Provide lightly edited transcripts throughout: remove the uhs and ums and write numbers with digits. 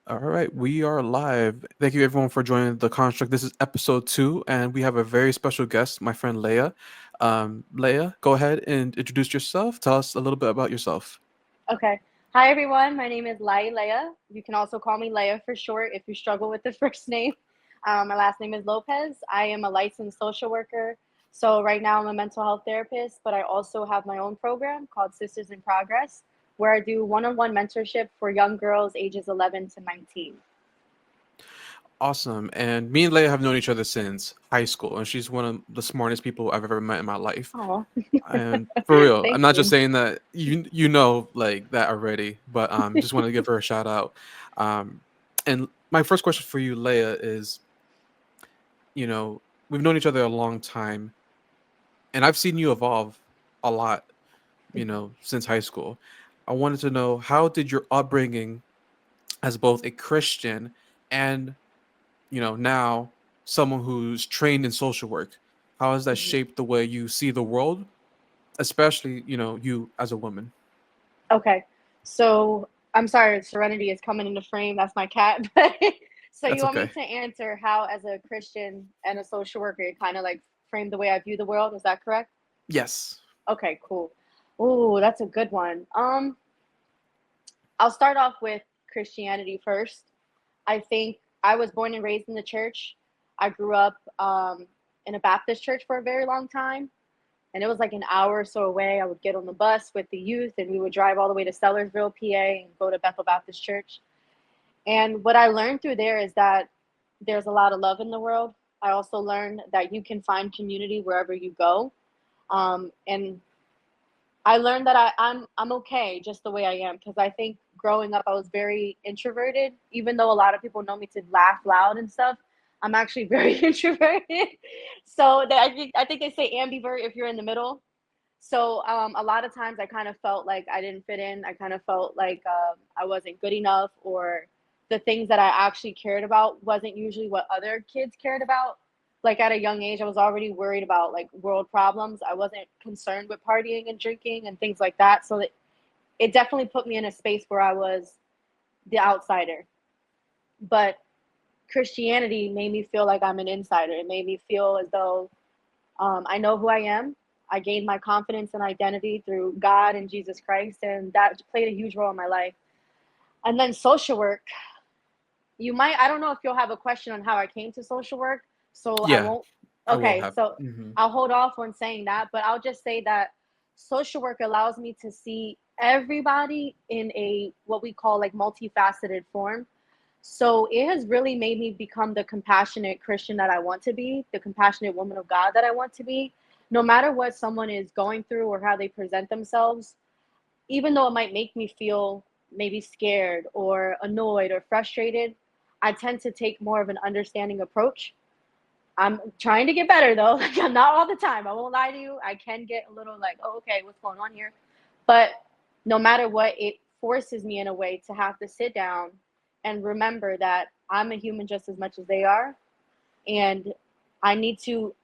All right, we are live. Thank you everyone for joining the construct. This is episode 2, and we have a very special guest, my friend Leia. Leia, go ahead and introduce yourself. Tell us a little bit about yourself. Okay. Hi, everyone. My name is La-Eleya. You can also call me Laya for short if you struggle with the first name. My last name is Lopez. I am a licensed social worker. So, right now, I'm a mental health therapist, but I also have my own program called Sisters in Progress, where I do one on one mentorship for young girls ages 11 to 19. Awesome. And me and Leia have known each other since high school, and she's one of the smartest people I've ever met in my life. Oh, And for real, I'm thank not just you. saying that you know like that already, but just want to give her a shout out. Um, and my first question for you, Leia, is you know we've known each other a long time, and I've seen you evolve a lot since high school. I wanted to know, how did your upbringing as both a Christian and, now someone who's trained in social work, how has that Mhm. shaped the way you see the world, especially, you as a woman? Okay. So I'm sorry, Serenity is coming into frame. That's my cat. But so you That's want me okay. to answer how, as a Christian and a social worker, it kind of like framed the way I view the world? Is that correct? Yes. Okay, cool. Ooh, that's a good one. I'll start off with Christianity first. I think I was born and raised in the church. I grew up in a Baptist church for a very long time, and it was like an hour or so away. I would get on the bus with the youth, and we would drive all the way to Sellersville, PA, and go to Bethel Baptist Church. And what I learned through there is that there's a lot of love in the world. I also learned that you can find community wherever you go. And I learned that I'm okay just the way I am, because I think growing up I was very introverted. Even though a lot of people know me to laugh loud and stuff, I'm actually very introverted. So I think they say ambivert if you're in the middle. So a lot of times I kind of felt like I didn't fit in. I kind of felt like I wasn't good enough, or the things that I actually cared about wasn't usually what other kids cared about. Like at a young age, I was already worried about like world problems. I wasn't concerned with partying and drinking and things like that. So it definitely put me in a space where I was the outsider. But Christianity made me feel like I'm an insider. It made me feel as though I know who I am. I gained my confidence and identity through God and Jesus Christ, and that played a huge role in my life. And then social work, I don't know if you'll have a question on how I came to social work, so I Yeah, won't. I will Okay, have. so Hmm. I'll hold off on saying that, but I'll just say that social work allows me to see everybody in a what we call like multifaceted form. So it has really made me become the compassionate Christian that I want to be, the compassionate woman of God that I want to be. No matter what someone is going through or how they present themselves, even though it might make me feel maybe scared or annoyed or frustrated, I tend to take more of an understanding approach. I'm trying to get better though. Like, I'm not all the time. I won't lie to you. I can get a little like, oh, okay, what's going on here? But no matter what, it forces me in a way to have to sit down and remember that I'm a human just as much as they are. And I need to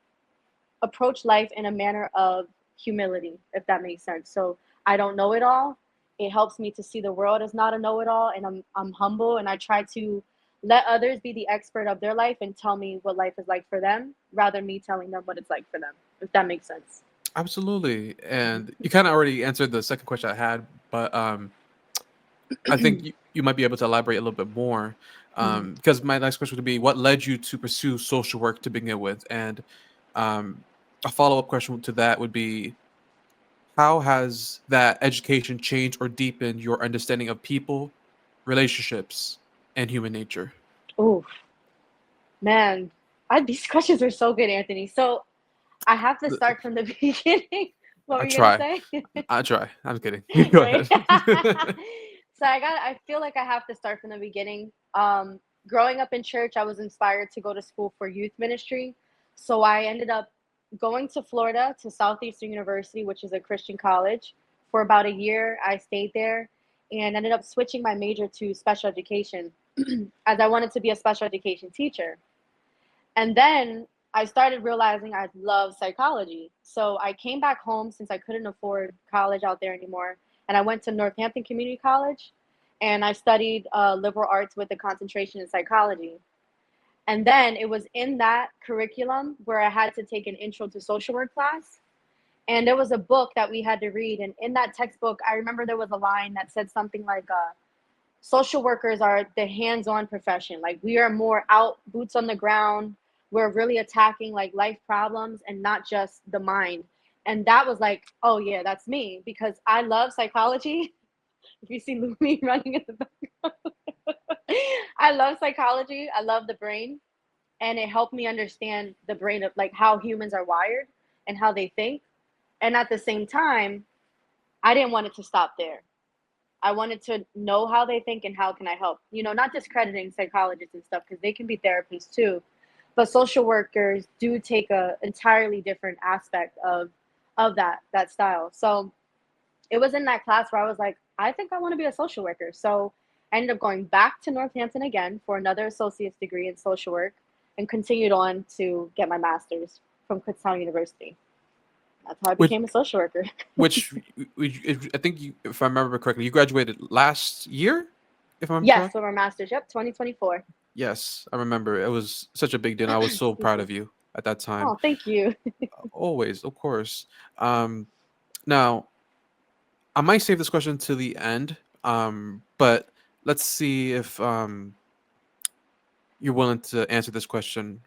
approach life in a manner of humility, if that makes sense. So I don't know it all. It helps me to see the world as not a know it all. And I'm humble, and I try to let others be the expert of their life and tell me what life is like for them, rather me telling them what it's like for them, if that makes sense. Absolutely. And you kind of already answered the second question I had, but I think you might be able to elaborate a little bit more. Mhm. Because my next question would be, what led you to pursue social work to begin with? And um, a follow up question to that would be, how has that education changed or deepened your understanding of people, relationships, and human nature? Ooh, man, these questions are so good, Anthony. So I have to The- start from the beginning. What were I you gonna try. say? I try. I'm kidding. Go Right. ahead. So I feel like I have to start from the beginning. Growing up in church, I was inspired to go to school for youth ministry. So I ended up going to Florida to Southeastern University, which is a Christian college. For about a year, I stayed there and ended up switching my major to special education as I wanted to be a special education teacher. And then I started realizing I love psychology. So I came back home since I couldn't afford college out there anymore. And I went to Northampton Community College. and I studied liberal arts with a concentration in psychology. And then it was in that curriculum where I had to take an intro to social work class. And there was a book that we had to read. And in that textbook, I remember there was a line that said something like, social workers are the hands-on profession. Like we are more out, boots on the ground. We're really attacking like life problems and not just the mind. And that was like, oh yeah, that's me because I love psychology. If you see Lumi running in the background, I love psychology. I love the brain, and it helped me understand the brain of like how humans are wired and how they think. And at the same time, I didn't want it to stop there. I wanted to know how they think and how can I help. Not discrediting psychologists and stuff because they can be therapists too, but social workers do take a entirely different aspect of that style. So it was in that class where I was like, I think I want to be a social worker. So I ended up going back to Northampton again for another associate's degree in social work and continued on to get my master's from Kutztown University. That's how I Which became a social worker. which I think if I remember correctly, you graduated last year, if I'm Yes, correct. with my master's. Yep, 2024. Yes, I remember. It was such a big deal. I was so Excuse proud me. of you at that time. Oh, thank you. Always, of course. Um, Now, I might save this question to the end, but let's see if you're willing to answer this question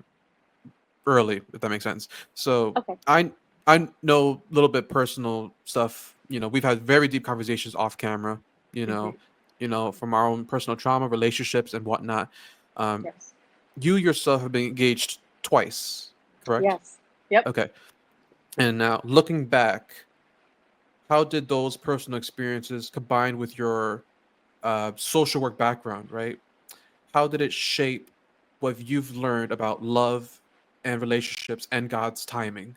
early, if that makes sense. So Okay. I know a little bit personal stuff. We've had very deep conversations off camera. You know, Hmm. from our own personal trauma, relationships, and whatnot. Um, Yes. you yourself have been engaged twice, correct? Yes. Yep. Okay. And now looking back, how did those personal experiences combined with your social work background, right? How did it shape what you've learned about love and relationships and God's timing?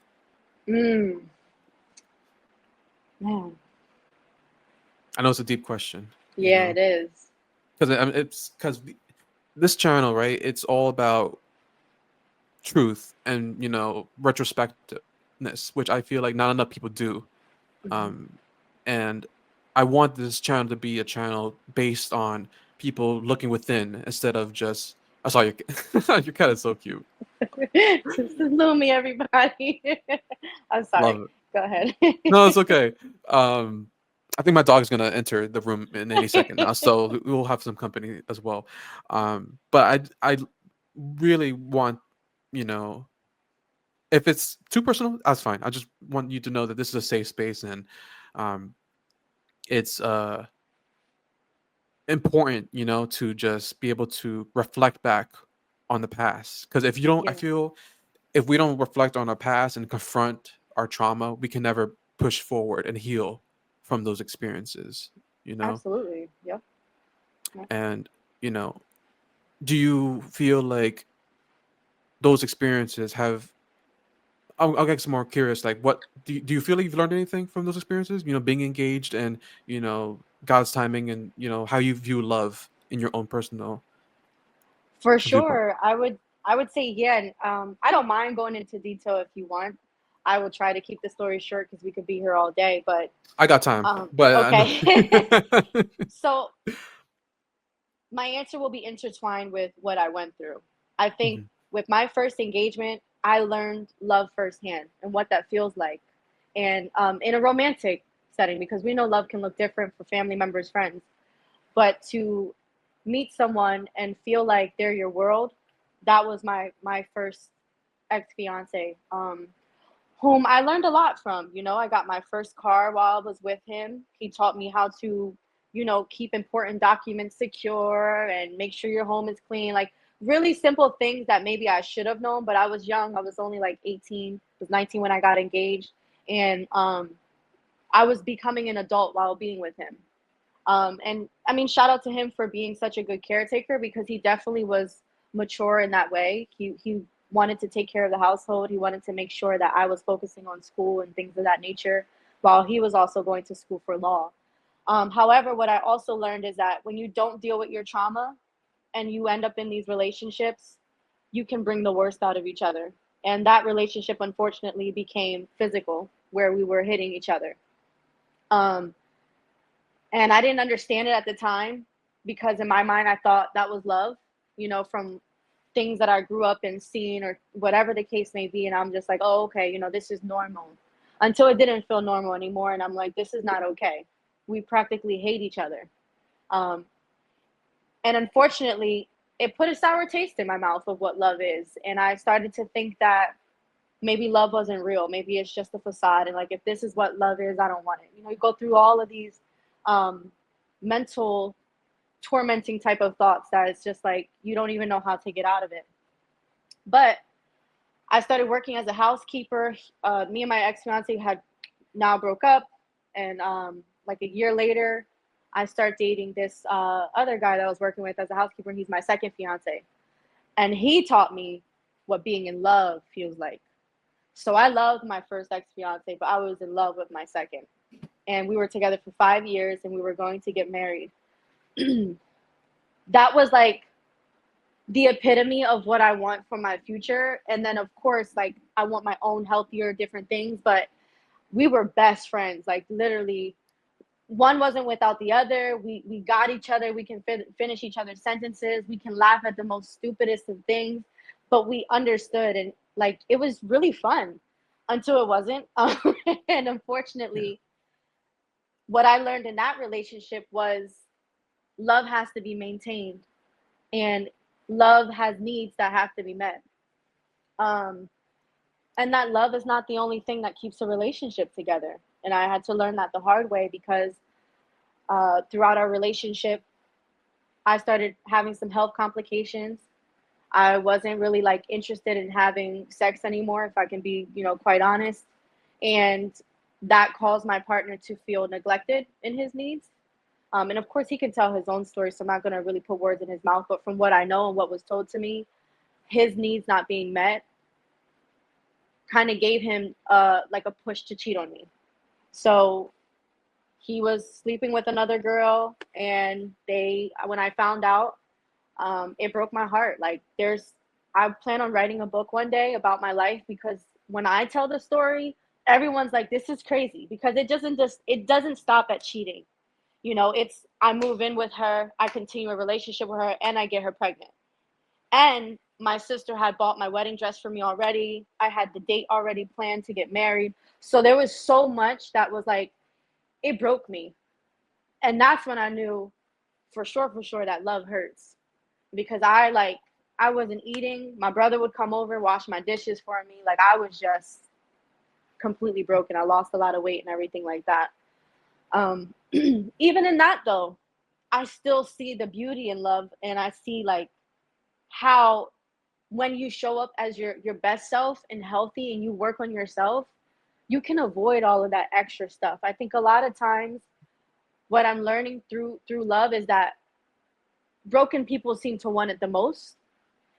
Mm, man. I know it's a deep question, Yeah, it is. because it's because this channel, right? It's all about truth and retrospectiveness, which I feel like not enough people do. Hmm. Um, and I want this channel to be a channel based on people looking within instead of just. I saw your your cat is so cute. This is Lumi, everybody. I'm sorry. Love it. Go ahead. No, it's okay. Um, I think my dog's gonna enter the room in any second now, so we'll have some company as well. But I really want, you know, if it's too personal, that's fine. I just want you to know that this is a safe space, and um, it's important, to just be able to reflect back on the past. Because if you don't, I Yes, feel if we don't reflect on our past and confront our trauma, we can never push forward and heal from those experiences, you know? absolutely. Yep. And, you know, do you feel like those experiences have I'll get some more curious, like do you feel like you've learned anything from those experiences? Being engaged and, God's timing and, how you view love in your own personal For viewpoint. sure. I would say yeah. And, I don't mind going into detail if you want. I will try to keep the story short because we could be here all day. But I got time, but I okay. know. So my answer will be intertwined with what I went through. I think Mhm. with my first engagement, I learned love firsthand and what that feels like, and in a romantic setting, because we know love can look different for family members, friends. But to meet someone and feel like they're your world, that was my first ex fiance, whom I learned a lot from. I got my first car while I was with him. He taught me how to, keep important documents secure and make sure your home is clean. Like really simple things that maybe I should have known, but I was young. I was only like 18, I was 19 when I got engaged. And I was becoming an adult while being with him. And I mean, shout out to him for being such a good caretaker because he definitely was mature in that way. He wanted to take care of the household. He wanted to make sure that I was focusing on school and things of that nature, while he was also going to school for law. However, what I also learned is that when you don't deal with your trauma and you end up in these relationships, you can bring the worst out of each other. And that relationship, unfortunately, became physical, where we were hitting each other. Um, and I didn't understand it at the time. because in my mind I thought that was love, from things that I grew up and seeing or whatever the case may be. And I'm just like, oh, okay, this is normal, until it didn't feel normal anymore. And I'm like, this is not okay. We practically hate each other. Um, and unfortunately, it put a sour taste in my mouth of what love is. And I started to think that maybe love wasn't real. Maybe it's just a facade. And like, if this is what love is, I don't want it. You go through all of these um, mental tormenting type of thoughts that it's just like you don't even know how to get out of it. But I started working as a housekeeper. Me and my ex fiance had now broke up, and like a year later, I start dating this other guy that I was working with as a housekeeper. And he's my second fiance, and he taught me what being in love feels like. So I loved my first ex fiance, but I was in love with my second, and we were together for 5 years, and we were going to get married. That was like the epitome of what I want for my future. And then, of course, like I want my own healthier, different things. But we were best friends, like literally. One wasn't without the other. We got each other. We can finish each other's sentences. We can laugh at the most stupidest of things, but we understood, and like it was really fun until it wasn't. And Yeah. unfortunately, what I learned in that relationship was love has to be maintained, and love has needs that have to be met. Um, and that love is not the only thing that keeps a relationship together. And I had to learn that the hard way, because throughout our relationship, I started having some health complications. I wasn't really like interested in having sex anymore, if I can be, quite honest. And that caused my partner to feel neglected in his needs. And of course, he can tell his own story, so I'm not going to really put words in his mouth. But from what I know and what was told to me, his needs not being met kind of gave him like a push to cheat on me. So he was sleeping with another girl, and when I found out, it broke my heart. Like, I plan on writing a book one day about my life, because when I tell the story, everyone's like, this is crazy, because it doesn't stop at cheating. It's, I move in with her, I continue a relationship with her, and I get her pregnant. And my sister had bought my wedding dress for me already. I had the date already planned to get married. So there was so much that was like, it broke me. And that's when I knew for sure that love hurts, because I wasn't eating. My brother would come over, wash my dishes for me. Like, I was just completely broken. I lost a lot of weight and everything like that. Even in that though, I still see the beauty in love, and I see like how when you show up as your best self and healthy, and you work on yourself, you can avoid all of that extra stuff. I think a lot of times what I'm learning through love is that broken people seem to want it the most,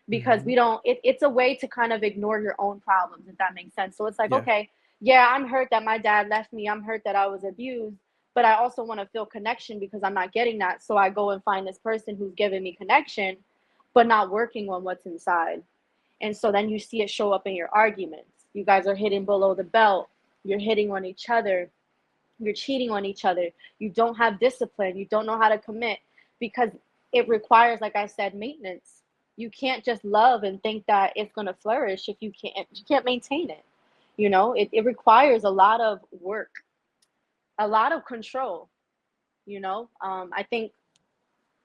because Hmm. we don't it's a way to kind of ignore your own problems, if that makes sense. So it's like, Yeah. okay, yeah, I'm hurt that my dad left me, I'm hurt that I was abused, but I also want to feel connection, because I'm not getting that. So I go and find this person who's giving me connection, but not working on what's inside. And so then you see it show up in your arguments. You guys are hitting below the belt, you're hitting on each other, you're cheating on each other, you don't have discipline, you don't know how to commit, because it requires, like I said, maintenance. You can't just love and think that it's going to flourish if you can't maintain it. It requires a lot of work, a lot of control. I think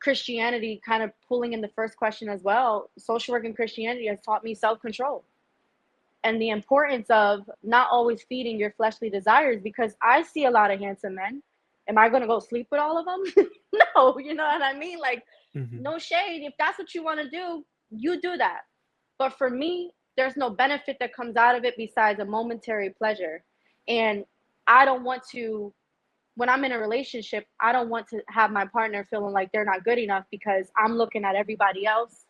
Christianity, kind of pulling in the first question as well, social work in Christianity has taught me self-control and the importance of not always feeding your fleshly desires, because I see a lot of handsome men. Am I going to go sleep with all of them? No, you know what I mean? Like, Hmm. no shade. If that's what you want to do, you do that. But for me, there's no benefit that comes out of it besides a momentary pleasure. And I don't want to, when I'm in a relationship, I don't want to have my partner feeling like they're not good enough because I'm looking at everybody else.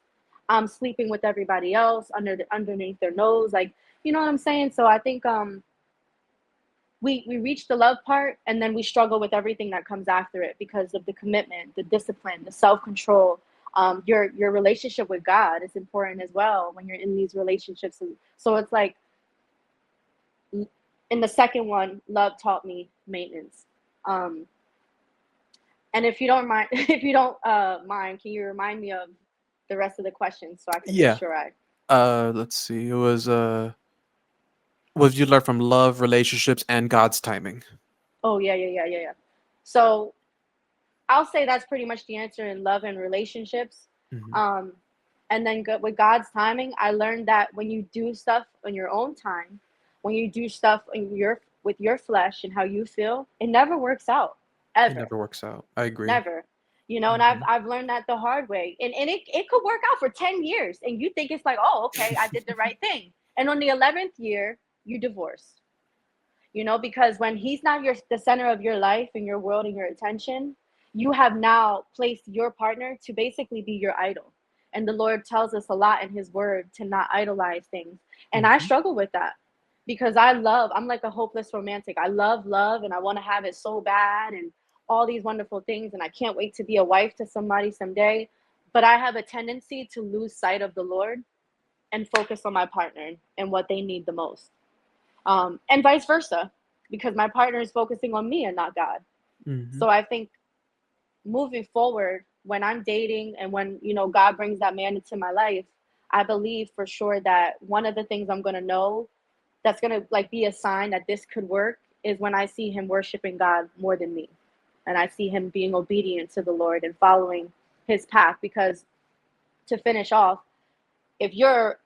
I'm sleeping with everybody else underneath their nose. Like, you know what I'm saying? So I think we reach the love part, and then we struggle with everything that comes after it, because of the commitment, the discipline, the self-control. Your relationship with God is important as well when you're in these relationships. And so it's like, in the second one, love taught me maintenance. Um, And if you don't mind, if you don't mind, can you remind me of the rest of the questions so I can make Yeah. sure I? Let's see. It was what did you learn from love, relationships, and God's timing? Oh yeah, yeah, yeah, yeah, yeah. So I'll say that's pretty much the answer in love and relationships. Hmm. Um, and then with God's timing, I learned that when you do stuff on your own time, when you do stuff in your with your flesh and how you feel, it never works out, It ever, never works out. I agree. never. You know, and I've Hmm. I've learned that the hard way, and it could work out for 10 years, and you think it's like, oh, okay, I did the right thing, and on the 11th year, you divorce. Because when he's not the center of your life and your world and your attention, you have now placed your partner to basically be your idol. And the Lord tells us a lot in his word to not idolize things. And I Hmm. struggle with that because I'm like a hopeless romantic. I love love and I want to have it so bad and all these wonderful things, and I can't wait to be a wife to somebody someday. But I have a tendency to lose sight of the Lord and focus on my partner and what they need the most, and vice versa, because my partner is focusing on me and not God. Hmm. So I think moving forward, when I'm dating and when God brings that man into my life, I believe for sure that one of the things I'm gonna know that's gonna like be a sign that this could work is when I see him worshiping God more than me, and I see him being obedient to the Lord and following His path. Because to finish off, if you're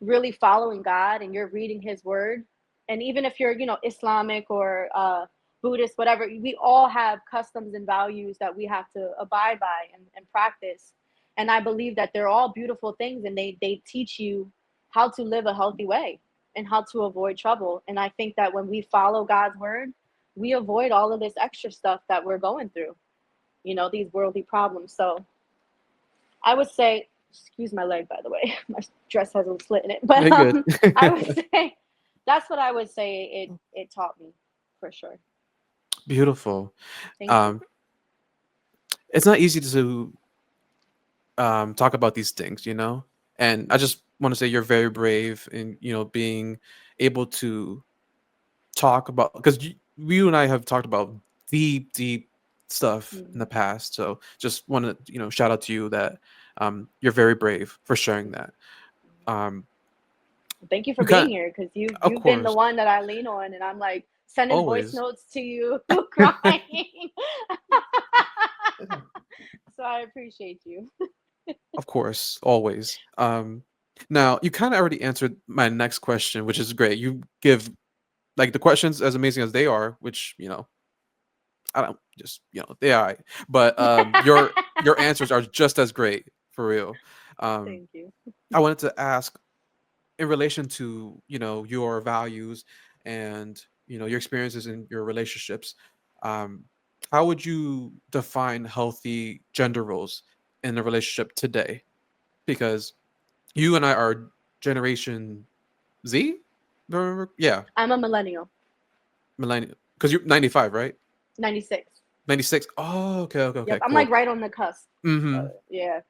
really following God and you're reading His Word, and even if you're, Islamic or Buddhist, whatever, we all have customs and values that we have to abide by and practice. And I believe that they're all beautiful things, and they teach you how to live a healthy way and how to avoid trouble. And I think that when we follow God's Word, we avoid all of this extra stuff that we're going through, these worldly problems. So I would say, excuse my leg, by the way. My dress has a slit in it, but Very good. I would say that's what I would say it taught me for sure. Beautiful. Thank you. Um, it's not easy to talk about these things, and I just want to say you're very brave in being able to talk about, because you and I have talked about deep, deep stuff in the Mhm. past. So just want to shout out to you that you're very brave for sharing that. Um, Thank you for you being can't, here because of you've been the course, one that I lean on, and I'm like sending voice always, notes to you, crying. So I appreciate you. of course, always. Now you kind of already answered my next question, which is great. You give like the questions as amazing as they are, which I don't just they are, but your answers are just as great for real. Um, Thank you. I wanted to ask in relation to your values and your experiences in your relationships. Um, how would you define healthy gender roles in a relationship today? Because you and I are Generation Z. Remember? Yeah, I'm a millennial, millennial. Because you're 95, right? 96. 96. Oh, okay, okay, Yep, okay, I'm like cool. right on the cusp. Mm-hmm. Yeah.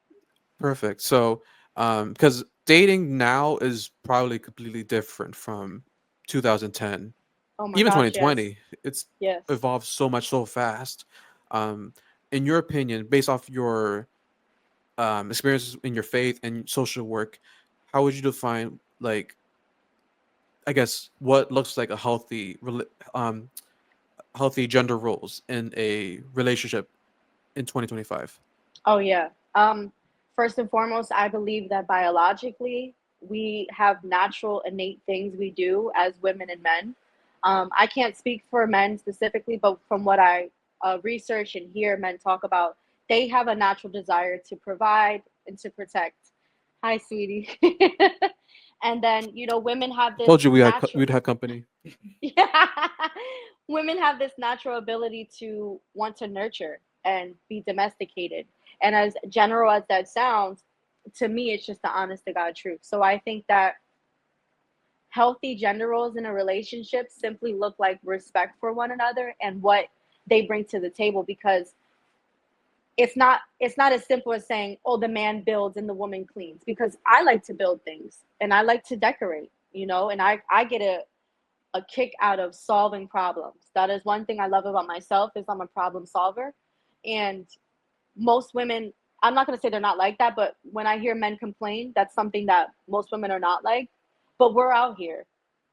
Perfect. So, because dating now is probably completely different from 2010, Oh my even gosh, yes. 2020. It's Yes. evolved so much so fast. Um, in your opinion, based off your experiences in your faith and social work, how would you define, like, I guess, what looks like a healthy gender roles in a relationship in 2025? Oh yeah. First and foremost, I believe that biologically we have natural innate things we do as women and men. I can't speak for men specifically, but from what I research and hear men talk about, they have a natural desire to provide and to protect. Hi, sweetie. And then women have I this told you natural. we'd have company. Yeah. Women have this natural ability to want to nurture and be domesticated. And as general as that sounds, to me, it's just the honest to God truth. So I think that healthy gender roles in a relationship simply look like respect for one another and what they bring to the table, because it's not as simple as saying, oh, the man builds and the woman cleans, because I like to build things and I like to decorate, and I get a kick out of solving problems. That is one thing I love about myself, is I'm a problem solver. And most women, I'm not going to say they're not like that, but when I hear men complain, that's something that most women are not like. But we're out here.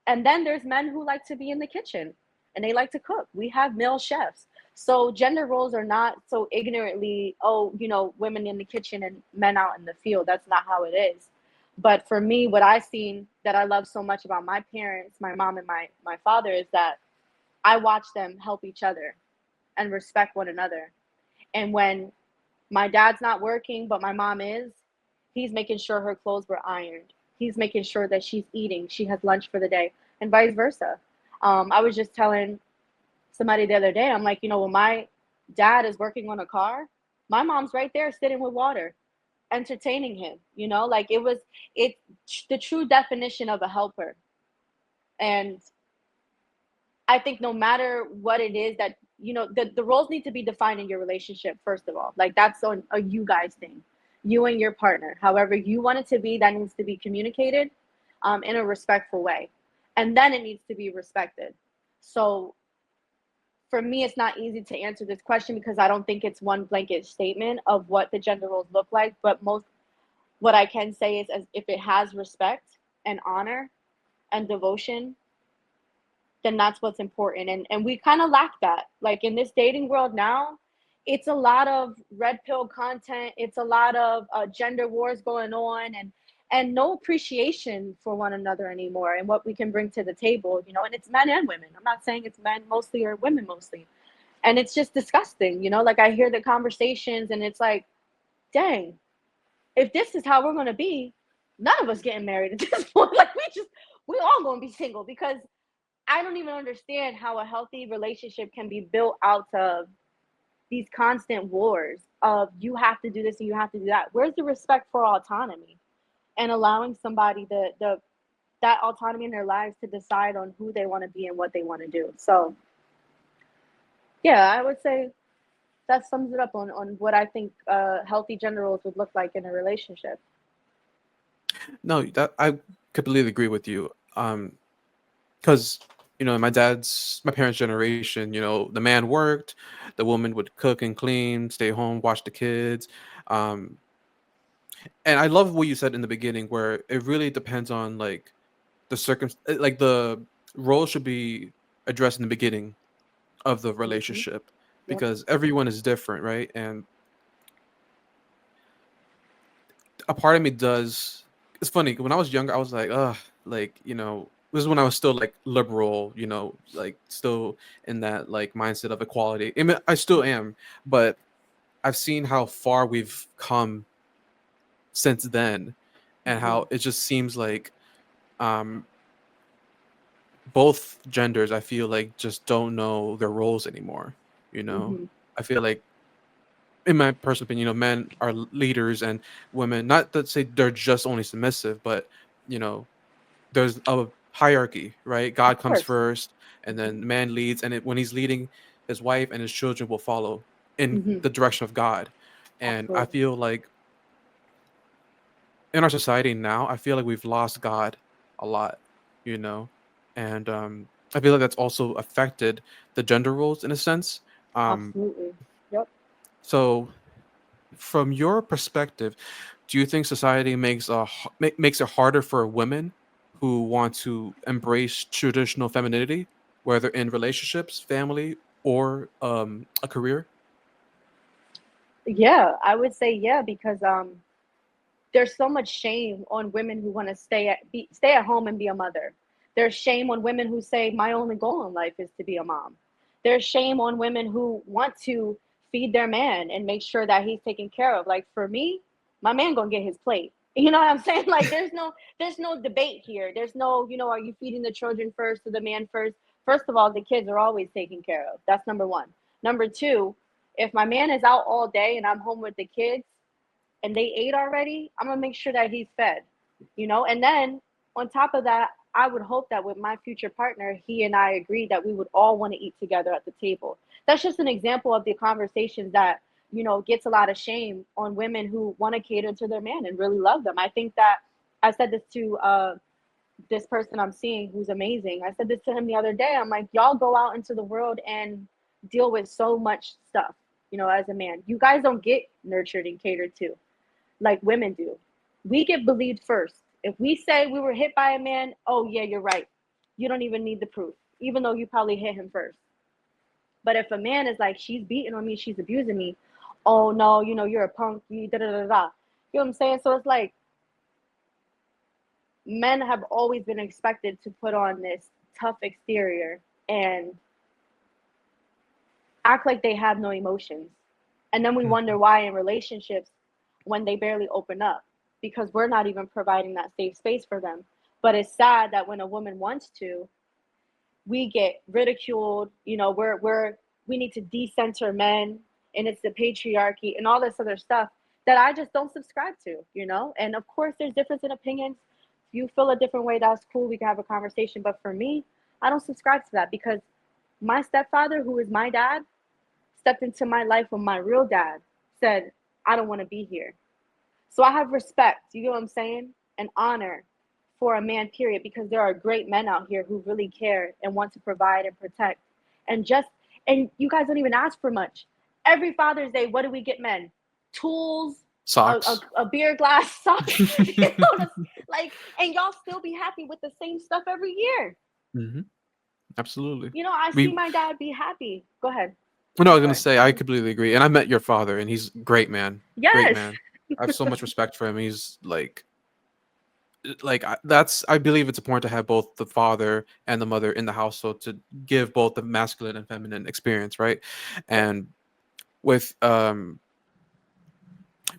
And then there's men who like to be in the kitchen and they like to cook. We have male chefs. So gender roles are not so ignorantly, oh, women in the kitchen and men out in the field. That's not how it is. But for me, what I've seen that I love so much about my parents, my mom and my father, is that I watch them help each other and respect one another. And when my dad's not working, but my mom is, he's making sure her clothes were ironed. He's making sure that she's eating, she has lunch for the day, and vice versa. I was just telling somebody the other day, I'm like, when my dad is working on a car, my mom's right there sitting with water, entertaining him, like it the true definition of a helper. And I think no matter what it is that the roles need to be defined in your relationship first of all. Like that's on a you guys thing, you and your partner. However you want it to be, that needs to be communicated in a respectful way, and then it needs to be respected. So for me, it's not easy to answer this question because I don't think it's one blanket statement of what the gender roles look like. But most what I can say is, as if it has respect and honor and devotion, then that's what's important. And we kind of lack that. Like in this dating world now, it's a lot of red pill content. It's a lot of gender wars going on, and no appreciation for one another anymore and what we can bring to the table. And it's men and women. I'm not saying it's men mostly or women mostly. And it's just disgusting. Like I hear the conversations, and it's like, dang, if this is how we're gonna be, none of us getting married at this point. Like we all gonna be single because I don't even understand how a healthy relationship can be built out of these constant wars of you have to do this and you have to do that. Where's the respect for autonomy and allowing somebody the that autonomy in their lives to decide on who they want to be and what they want to do? So yeah, I would say that sums it up on what I think healthy gender roles would look like in a relationship. No, that I completely agree with you. Because in my parents' generation, the man worked, the woman would cook and clean, stay home, watch the kids. Um, and I love what you said in the beginning, where it really depends on like like the role should be addressed in the beginning of the Hmm. relationship, Yep. because everyone is different, right? And a part of me does. It's funny when I was younger, I was like, ugh, like this is when I was still like liberal, like still in that like mindset of equality. I mean, I still am, but I've seen how far we've come since then, and Hmm. how it just seems like um both genders, I feel like, just don't know their roles anymore. You know, Hmm. I feel like, in my personal opinion, men are leaders and women. Not to say they're just only submissive, but you know, there's a hierarchy, right? Of God comes course. first, and Hmm. then man leads, and when he's leading, his wife and his children will follow in Hmm. the direction of God. And I Absolutely. feel like in our society now, I feel like we've lost God a lot, you know, and I feel like that's also affected the gender roles in a sense. Um, Absolutely. Yep. so, from your perspective, do you think society makes it harder for women who want to embrace traditional femininity, whether in relationships, family, or a career? Yeah, I would say yeah because there's so much shame on women who want to stay at home and be a mother. There's shame on women who say my only goal in life is to be a mom. There's shame on women who want to feed their man and make sure that he's taken care of. Like for me, my man gonna get his plate. You know what I'm saying? Like there's no debate here. There's no, are you feeding the children first or the man first? First of all, the kids are always taken care of. That's number one. Number two, if my man is out all day and I'm home with the kids, and they ate already, I'm gonna make sure that he's fed. And then on top of that, I would hope that with my future partner, he and I agreed that we would all want to eat together at the table. That's just an example of the conversations that, gets a lot of shame on women who want to cater to their man and really love them. I think that I said this to this person I'm seeing who's amazing. I said this to him the other day. I'm like, y'all go out into the world and deal with so much stuff. as a man. You guys don't get nurtured and catered to like women do. We get believed first. If we say we were hit by a man, oh yeah, you're right. You don't even need the proof, even though you probably hit him first. But if a man is like, she's beating on me, she's abusing me, oh no, you're a punk, you da da da da. You know what I'm saying? So it's like men have always been expected to put on this tough exterior and act like they have no emotions. And then we wonder Mhm. why in relationships when they barely open up because we're not even providing that safe space for them. But it's sad that when a woman wants to, we get ridiculed. We need to decenter men, and it's the patriarchy and all this other stuff that I just don't subscribe to. And of course, there's difference in opinions. If you feel a different way, that's cool. We can have a conversation. But for me, I don't subscribe to that because my stepfather, who is my dad, stepped into my life when my real dad said, I don't want to be here. So I have respect, you know what I'm saying? And honor for a man, period, because there are great men out here who really care and want to provide and protect. And and you guys don't even ask for much. Every Father's Day, what do we get men? Tools, Socks. a beer glass, socks, like, and y'all still be happy with the same stuff every year. Mhm. Absolutely. I see We my dad be happy. Go ahead. No, I was gonna Sorry. say I completely agree, and I met your father, and he's great man, great Yes. man. I have so much respect for him. He's that's I believe it's important to have both the father and the mother in the household to give both the masculine and feminine experience, right? Yep. And with um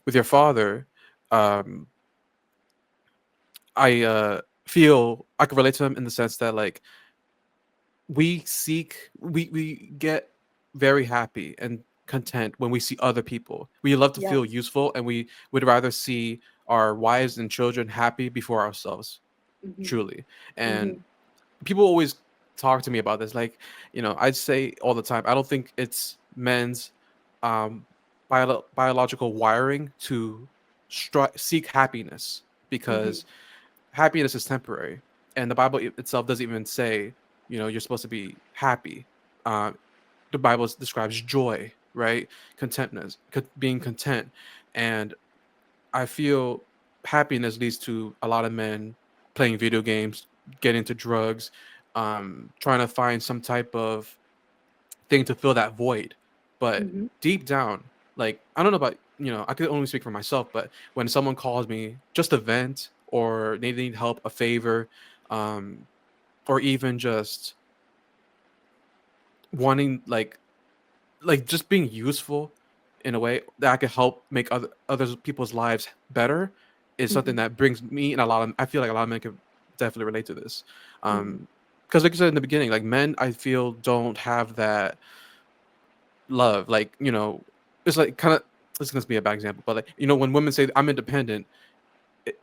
with your father, um I feel I can relate to him in the sense that like we get very happy and content when we see other people. We love to feel Yes. useful, and we would rather see our wives and children happy before ourselves, Mhm. truly. And Mhm. people always talk to me about this, like, I'd say all the time, I don't think it's men's um biological wiring to seek happiness, Mhm. because happiness is temporary, and the Bible itself doesn't even say you're supposed to be happy. uh, the Bible describes joy, right? Contentness, being content. And I feel happiness leads to a lot of men playing video games, getting into drugs, trying to find some type of thing to fill that void. But Mhm. deep down, like, I don't know about, I could only speak for myself, but when someone calls me just a vent, or they need help, a favor, um, or even just wanting, like just being useful in a way that I could help make other people's lives better, is something Mhm. that brings me, and I feel like a lot of men could definitely relate to this. Mhm. Because like I said in the beginning, like, men, I feel, don't have that love. Like, it's like kind of, this is gonna be a bad example, but like, when women say I'm independent,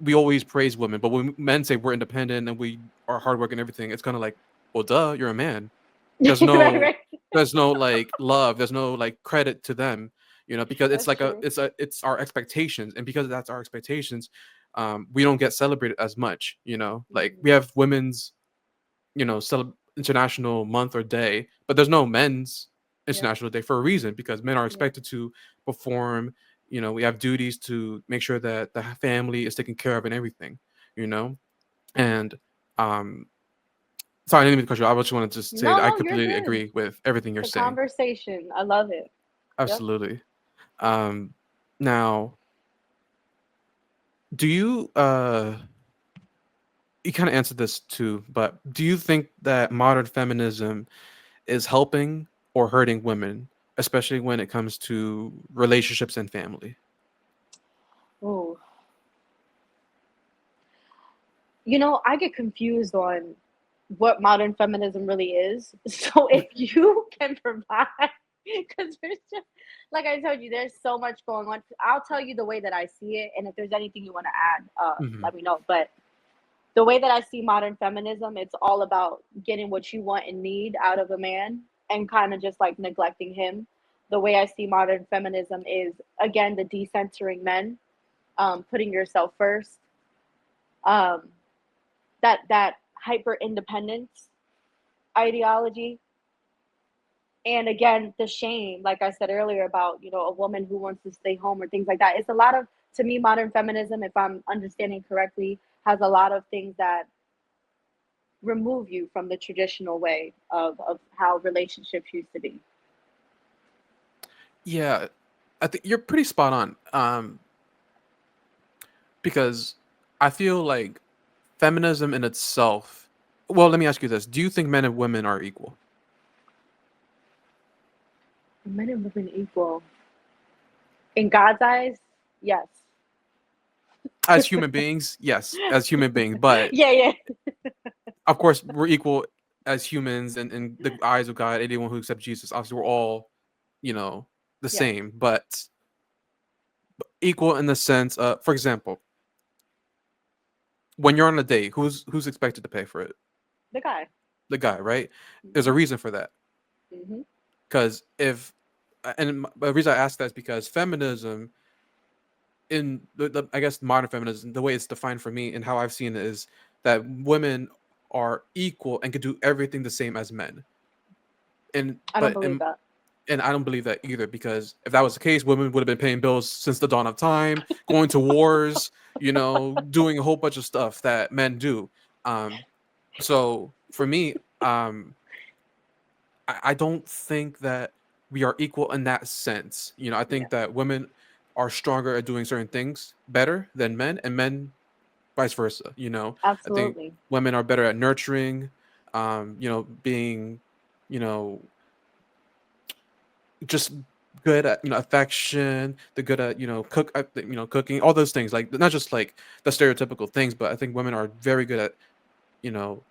we always praise women, but when men say we're independent and we are hard work and everything, it's kind of like, well, duh, you're a man. There's Right, no right. there's no like love, there's no like credit to them, because it's That's like true. it's our expectations, and because that's our expectations, we don't get celebrated as much. Like, Mhm. we have women's, international month or day, but there's no men's Yep. international day, for a reason, because men are Yep. expected to perform. We have duties to make sure that the family is taken care of and everything. you know and um sorry, I didn't mean to cut you off. I just wanted to just say No, that I no, you're completely good. agree with everything you're It's a saying. conversation. I love it. Yep. Absolutely. um Now, do you kind of answered this too, but do you think that modern feminism is helping or hurting women, especially when it comes to relationships and family? Ooh. I get confused on what modern feminism really is. So if you can provide, because there's just, like I told you, there's so much going on. I'll tell you the way that I see it, and if there's anything you want to add, Hmm. let me know. But the way that I see modern feminism, it's all about getting what you want and need out of a man and kind of just like neglecting him. The way I see modern feminism is, again, the decentering men, putting yourself first, um, that hyper independence ideology, And again, the shame, like I said earlier, about, a woman who wants to stay home or things like that. It's a lot of, to me, modern feminism, if I'm understanding correctly, has a lot of things that remove you from the traditional way of how relationships used to be. Yeah, I think you're pretty spot on. Because I feel like feminism in itself. Well, let me ask you this: do you think men and women are equal Men and women equal in God's eyes. Yes. as human beings? Yes, as human beings, but Yeah, yeah, of course we're equal as humans in the eyes of God. Anyone who accepts Jesus, obviously, we're all, you know, the yes. same, but equal in the sense, for example, when you're on a date, who's expected to pay for it? The guy. The guy, right? There's a Hmm. reason for that. Hmm. Because if and the reason I ask that is because feminism in the I guess modern feminism, the way it's defined for me and how I've seen it is that women are equal and can do everything the same as men. And I don't but believe that. and I don't believe that either because if that was the case, women would have been paying bills since the dawn of time, going to wars, doing a whole bunch of stuff that men do. Um, so for me, I don't think that we are equal in that sense. I Yeah, think that women are stronger at doing certain things better than men, and men vice versa. I think absolutely. women are better at nurturing, being, you know, just good at affection. They're good at cooking, all those things. Like not just like the stereotypical things, but I think women are very good at you know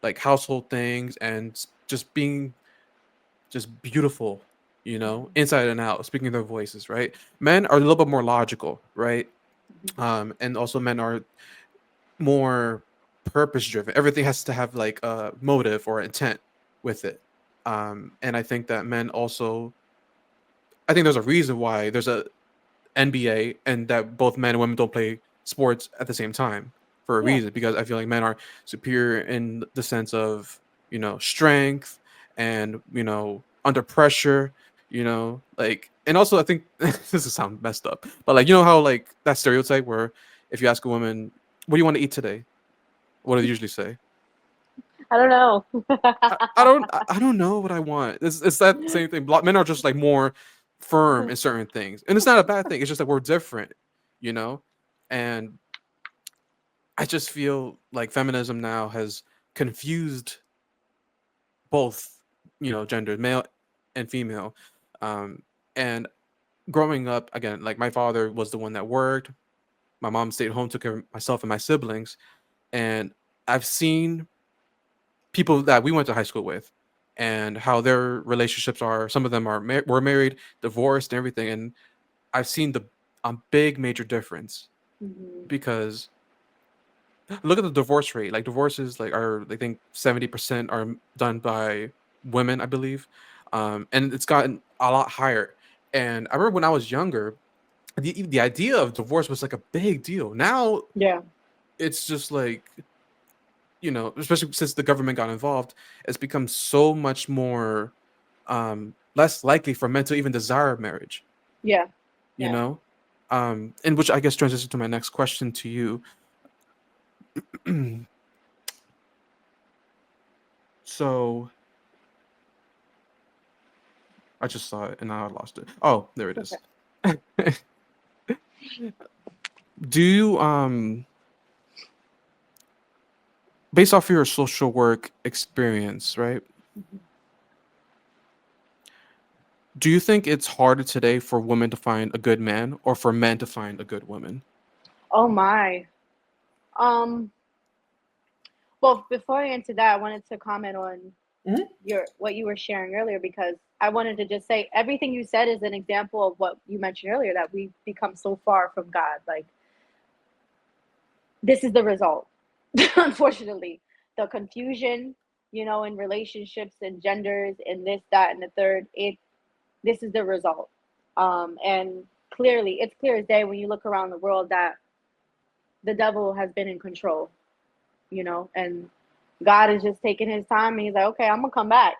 like household things and just being just beautiful, Hmm. inside and out, speaking their voices, right? Men are a little bit more logical, right? Hmm. And also men are more purpose driven. Everything has to have like a motive or intent with it. And I think that men also, I think there's a reason why there's a NBA and that both men and women don't play sports at the same time for a Yeah. reason because I feel like men are superior in the sense of strength and under pressure, like, and also I think this is sound messed up, but like how like that stereotype where if you ask a woman what do you want to eat today, what do they usually say? I don't know. I don't know what I want. It's that same thing. Men are just like more firm in certain things, and it's not a bad thing. It's just that we're different, you know. And I just feel like feminism now has confused both, genders, male and female. Um, and growing up, again, like my father was the one that worked. My mom stayed home, took care of myself and my siblings, and I've seen people that we went to high school with and how their relationships are. Some of them were married, divorced, and everything. And I've seen the big major difference Hmm. because look at the divorce rate. Like divorces, like are I think 70% are done by women, I believe, and it's gotten a lot higher. And I remember when I was younger, the idea of divorce was like a big deal. Now Yeah. it's just like especially since the government got involved, it's become so much more less likely for men to even desire marriage, Yeah. you Yeah. know? And which I guess transitions to my next question to you. So I just saw it and now I lost it. Oh, there it It's okay. is. Do you based off your social work experience, right? Mhm. Do you think it's harder today for women to find a good man or for men to find a good woman? Oh my. Um. Well, before I answer that, I wanted to comment on Mhm. your what you were sharing earlier because I wanted to just say everything you said is an example of what you mentioned earlier, that we've become so far from God. Like, this is the result. Unfortunately, the confusion, in relationships and genders and this, that, and the third. This is the result. And clearly, it's clear as day when you look around the world that the devil has been in control. And God is just taking his time, and He's like, okay, I'm gonna come back.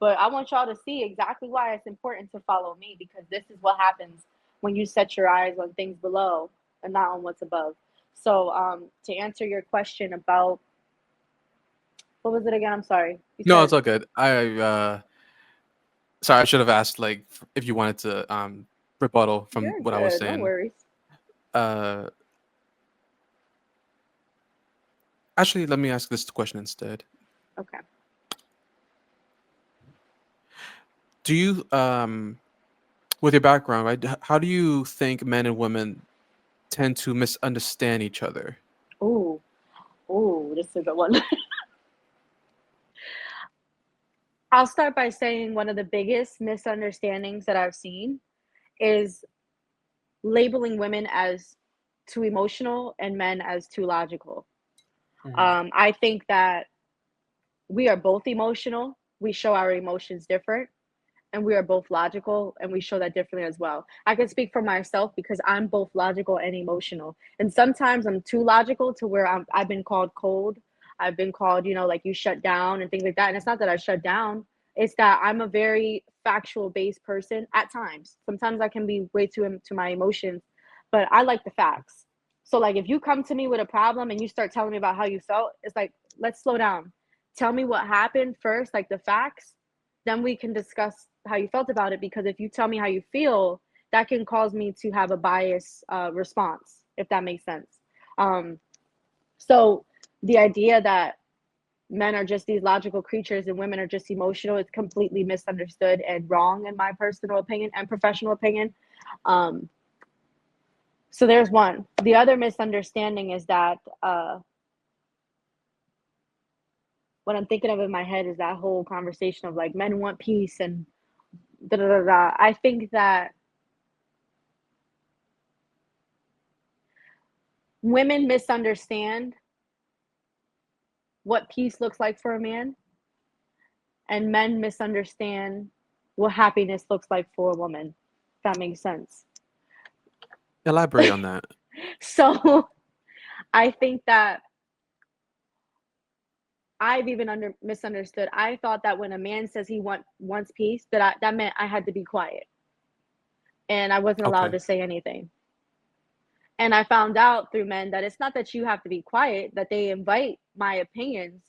But I want y'all to see exactly why it's important to follow me, because this is what happens when you set your eyes on things below and not on what's above. So, to answer your question about what was it again? I'm sorry. You No, it's said all good. Sorry, I should have asked like if you wanted to rebuttal from you're what I was good. No saying. worries. Uh, Actually, let me ask this question instead. Okay. Do you with your background, right? How do you think men and women tend to misunderstand each other? Ooh, ooh, this is a good one. I'll start by saying one of the biggest misunderstandings that I've seen is labeling women as too emotional and men as too logical. Hmm. I think that we are both emotional. We show our emotions different, and we are both logical, and we show that differently as well. I can speak for myself because I'm both logical and emotional. And sometimes I'm too logical to where I've been called cold. I've been called, like you shut down and things like that. And it's not that I shut down, it's that I'm a very factual based person at times. Sometimes I can be way too into my emotions, but I like the facts. So, like, if you come to me with a problem and you start telling me about how you felt, it's like, let's slow down. Tell me what happened first, like the facts, then we can discuss how you felt about it. Because if you tell me how you feel, that can cause me to have a bias response, if that makes sense. Um, so the idea that men are just these logical creatures and women are just emotional is completely misunderstood and wrong, in my personal opinion and professional opinion. Um, so there's one. The other misunderstanding is that what I'm thinking of in my head is that whole conversation of like men want peace and da da da da. I think that women misunderstand what peace looks like for a man, and men misunderstand what happiness looks like for a woman. If that makes sense. Elaborate on that. So I think that I've even misunderstood. I thought that when a man says he wants peace, that meant I had to be quiet and I wasn't allowed Okay. to say anything. And I found out through men that it's not that you have to be quiet, that they invite my opinions.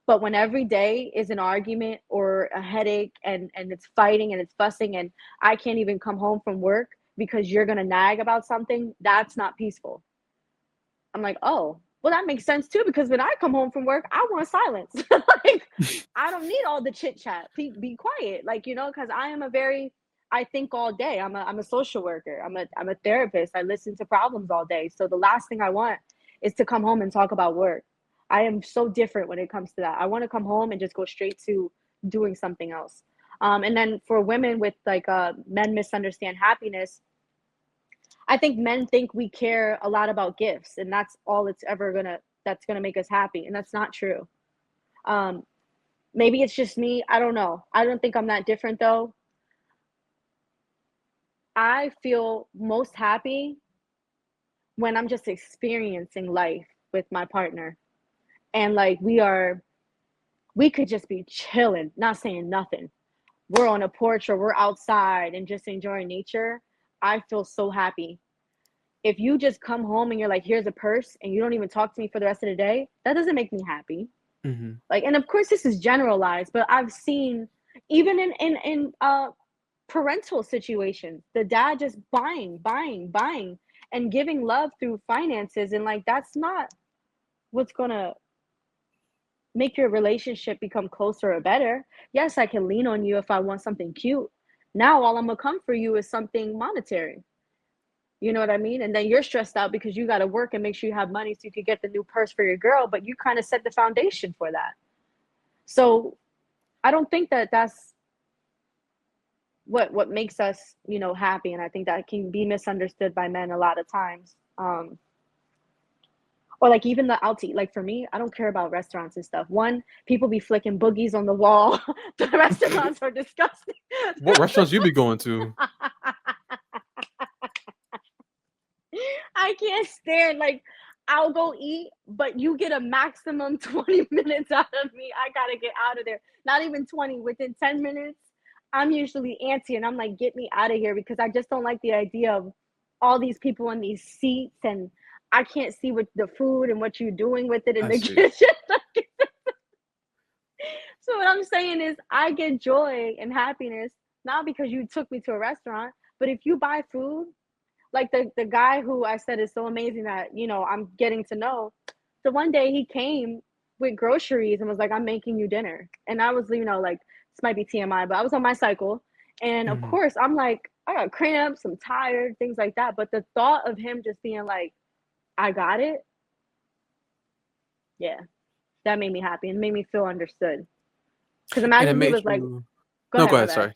But when every day is an argument or a headache, and it's fighting and it's fussing, and I can't even come home from work because you're going to nag about something, that's not peaceful. I'm like, oh, well, that makes sense too, because when I come home from work, I want silence. Like, I don't need all the chit chat. Be quiet, like, because I think all day. I'm a social worker. I'm a therapist. I listen to problems all day. So the last thing I want is to come home and talk about work. I am so different when it comes to that. I want to come home and just go straight to doing something else. And then for women with like men misunderstand happiness, I think men think we care a lot about gifts, and that's all that's gonna make us happy, and that's not true. Um, Maybe it's just me. I don't know. I don't think I'm that different though. I feel most happy when I'm just experiencing life with my partner, and like we could just be chilling, not saying nothing. We're on a porch or we're outside and just enjoying nature. I feel so happy. If you just come home and you're like, here's a purse, and you don't even talk to me for the rest of the day, that doesn't make me happy. Hmm. Like, and of course this is generalized, but I've seen even in parental situations, the dad just buying and giving love through finances, and like that's not what's gonna make your relationship become closer or better. Yes, I can lean on you if I want something cute. Now all I'm gonna come for you is something monetary. You know what I mean? And then you're stressed out because you got to work and make sure you have money so you could get the new purse for your girl, but you kind of set the foundation for that. So I don't think that that's what makes us, happy. And I think that can be misunderstood by men a lot of times. Or like even the outie. Like for me, I don't care about restaurants and stuff. One, people be flicking boogies on the wall. The restaurants are disgusting. What restaurants you be going to? I can't stand like I'll go eat, but you get a maximum 20 minutes out of me. I gotta get out of there. Not even 20, within 10 minutes, I'm usually antsy and I'm like, get me out of here because I just don't like the idea of all these people in these seats and I can't see what the food and what you're doing with it in I the see. kitchen. So what I'm saying is I get joy and happiness not because you took me to a restaurant, but if you buy food, like the guy who I said is so amazing that, I'm getting to know. So one day he came with groceries and was like, I'm making you dinner. And I was, like, this might be TMI, but I was on my cycle. And of Mhm. course, I'm like, I got cramps, I'm tired, things like that. But the thought of him just being like, I got it, yeah, that made me happy and made me feel understood. Because And it imagine he made was like, you go No, ahead, go my ahead, bad. sorry.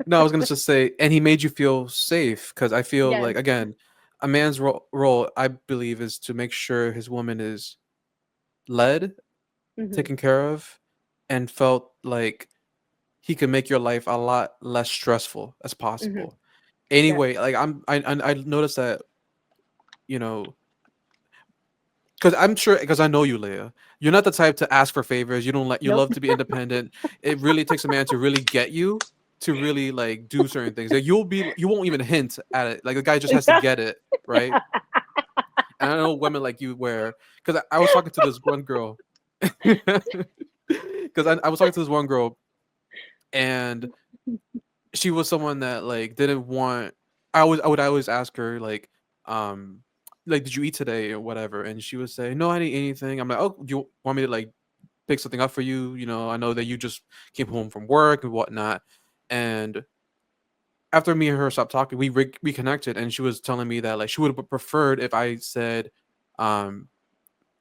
No, I was gonna just say, and he made you feel safe because I feel Yes. like again, a man's role I believe is to make sure his woman is led, Hmm. taken care of, and felt like he can make your life a lot less stressful as Hmm. possible. Yes. Anyway, like I noticed that you know because I'm sure because I know you, Leia. You're not the type to ask for favors. You don't like. You Nope. love to be independent. It really takes a man to really get you to really like do certain things. Like you won't even hint at it. Like the guy just has to get it right. And I know women like you where because I was talking to this one girl because I was talking to this one girl and she was someone that like didn't want. I would always ask her um like did you eat today or whatever, and she would say no I didn't eat anything. I'm like oh do you want me to like pick something up for you? You know I know that you just came home from work and whatnot, and after me and her stopped talking, we reconnected, and she was telling me that like she would have preferred um,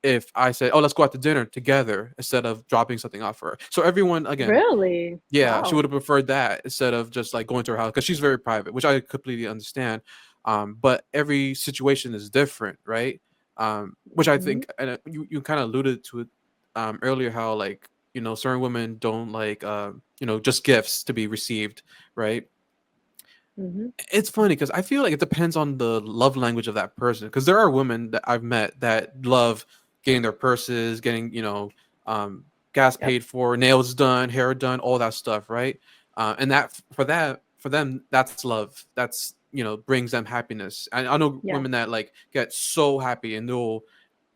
if I said, "Oh, let's go out to dinner together," instead of dropping something off for her. So everyone, again, Really? yeah, she Wow. would have preferred that instead of just like going to her house because she's very private, which I completely understand. But every situation is different, right? Which I Hmm. think, and you kind of alluded to it earlier, how like certain women don't like just gifts to be received, right? Hmm. It's funny because I feel like it depends on the love language of that person. Because there are women that I've met that love getting their purses, getting um, gas Yep. paid for, nails done, hair done, all that stuff, right? And for them that's love. That's brings them happiness. I know Yeah. women that like get so happy and they'll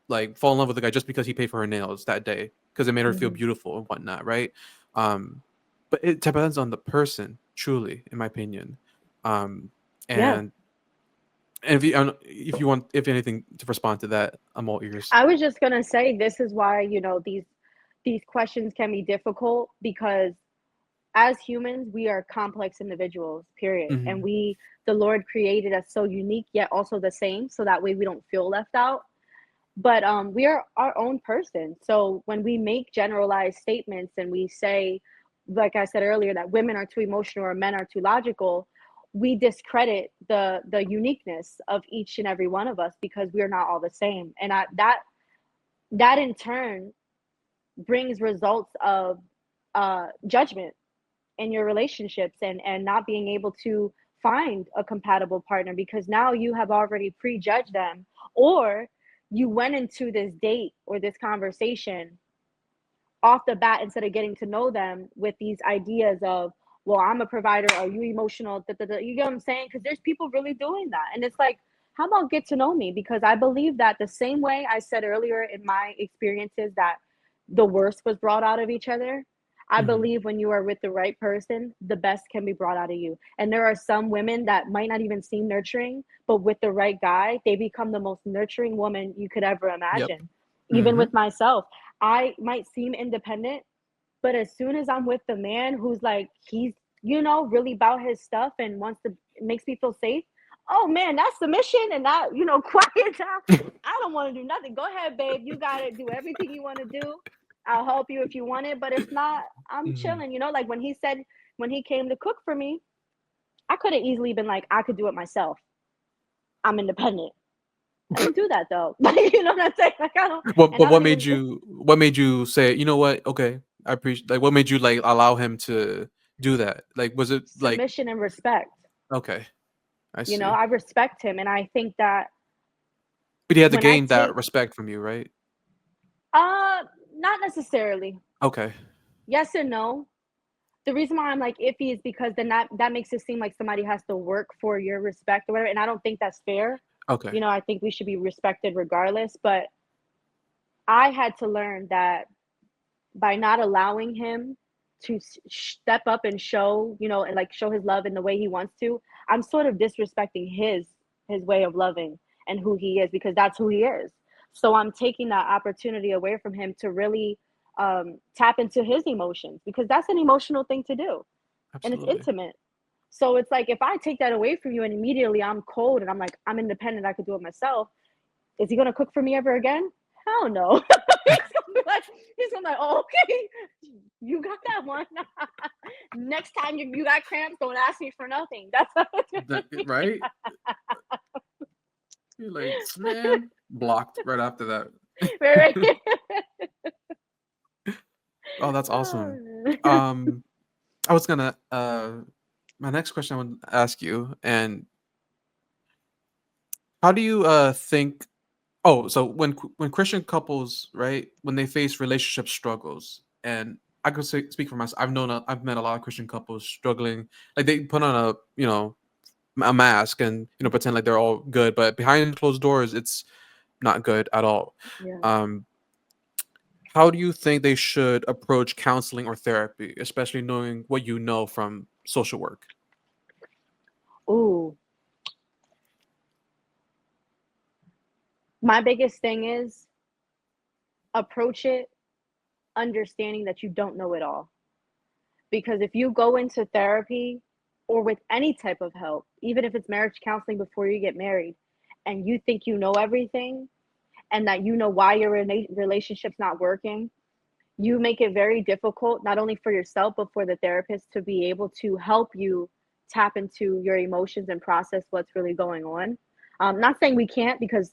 like fall in love with the guy just because he paid for her nails that day because it made her feel Hmm. beautiful and whatnot, right? Um, but it depends on the person, truly, in my opinion. Um, Yeah. and if you want if anything to respond to that, I'm all ears. I was just gonna say this is why, these questions can be difficult because as humans, we are complex individuals, period. And Hmm. the Lord created us so unique yet also the same, so that way we don't feel left out. But we are our own person. So when we make generalized statements and we say, like I said earlier, that women are too emotional or men are too logical, we discredit the uniqueness of each and every one of us because we are not all the same. And that in turn brings results of judgment in your relationships and not being able to find a compatible partner because now you have already prejudged them, or you went into this date or this conversation off the bat instead of getting to know them with these ideas of, well, I'm a provider, are you emotional, da, da, da. You get what I'm saying? Because there's people really doing that, and it's like, how about get to know me? Because I believe that the same way I said earlier in my experiences that the worst was brought out of each other, I Hmm. believe when you are with the right person, the best can be brought out of you. And there are some women that might not even seem nurturing, but with the right guy, they become the most nurturing woman you could ever Yep. imagine. Even Hmm. with myself, I might seem independent, but as soon as I'm with the man who's like, he's, really about his stuff and wants to, makes me feel safe. Oh man, that submission and that, quiet down. I don't want to do nothing. Go ahead, babe. You got to do everything you want to do. I'll help you if you want it. But if not, I'm Hmm. chilling. Like when he said, when he came to cook for me, I could have easily been like, I could do it myself. I'm independent. I didn't do that though. Like, you know what I'm saying? Like, I don't, What and but I don't even, what made you say you know what okay I appreciate like what made you like allow him to do that like was it like submission and respect. okay I see I respect him. And I think that But he had to When I gain that take respect from you, right? uh not necessarily. Okay. Yes and no. The reason why I'm like iffy is because then that makes it seem like somebody has to work for your respect or whatever, and I don't think that's fair. Okay. I think we should be respected regardless, but I had to learn that by not allowing him to step up and show, and like show his love in the way he wants to, I'm sort of disrespecting his way of loving and who he is because that's who he is. So I'm taking that opportunity away from him to really tap into his emotions because that's an emotional thing to do and it's Absolutely. intimate. So it's like if I take that away from you and immediately I'm cold and I'm like, I'm independent, I could do it myself, is he gonna cook for me ever again? Hell no. He's gonna be like, oh, okay, you got that one. Next time you got cramps, don't ask me for nothing. That's how it's gonna be. Right? You're like, man, blocked right after that. Right, right. Oh, that's awesome. Oh, Um, I was gonna my next question I would ask you, and how do you think oh, so when Christian couples, right, when they face relationship struggles, and I could say, speak for myself. I've met a lot of Christian couples struggling, like they put on a mask and pretend like they're all good, but behind closed doors, it's not good at all. yeah. Um, how do you think they should approach counseling or therapy, especially knowing what you know from social work? Ooh, my biggest thing is approach it understanding that you don't know it all. Because if you go into therapy or with any type of help, even if it's marriage counseling before you get married, and you think you know everything and that you know why your relationship's not working, you make it very difficult, not only for yourself, but for the therapist to be able to help you tap into your emotions and process what's really going on. Not saying we can't because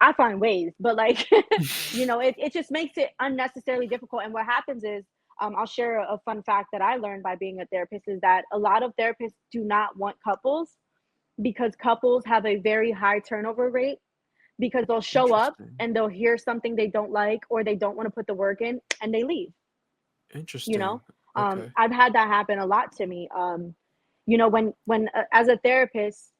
I find ways, but like, it just makes it unnecessarily difficult. And what happens is, I'll share a fun fact that I learned by being a therapist is that a lot of therapists do not want couples because couples have a very high turnover rate because they'll show up Interesting. and they'll hear something they don't like or they don't want to put the work in and they leave, you know? Interesting. Okay. I've had that happen a lot to me. When as a therapist,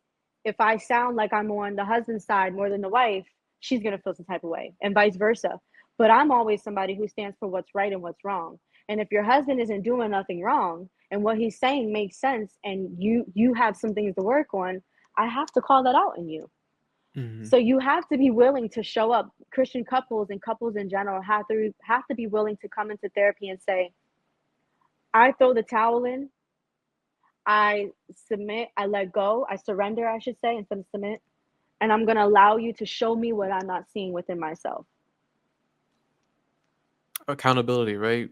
if I sound like I'm on the husband's side more than the wife, she's gonna feel some type of way, and vice versa. But I'm always somebody who stands for what's right and what's wrong. And if your husband isn't doing nothing wrong and what he's saying makes sense, and you have some things to work on, I have to call that out in you. Hmm. So you have to be willing to show up. Christian couples and couples in general have to be willing to come into therapy and say, I throw the towel in, I submit, I let go, I surrender, I should say, instead of submit. And I'm going to allow you to show me what I'm not seeing within myself. Accountability, right?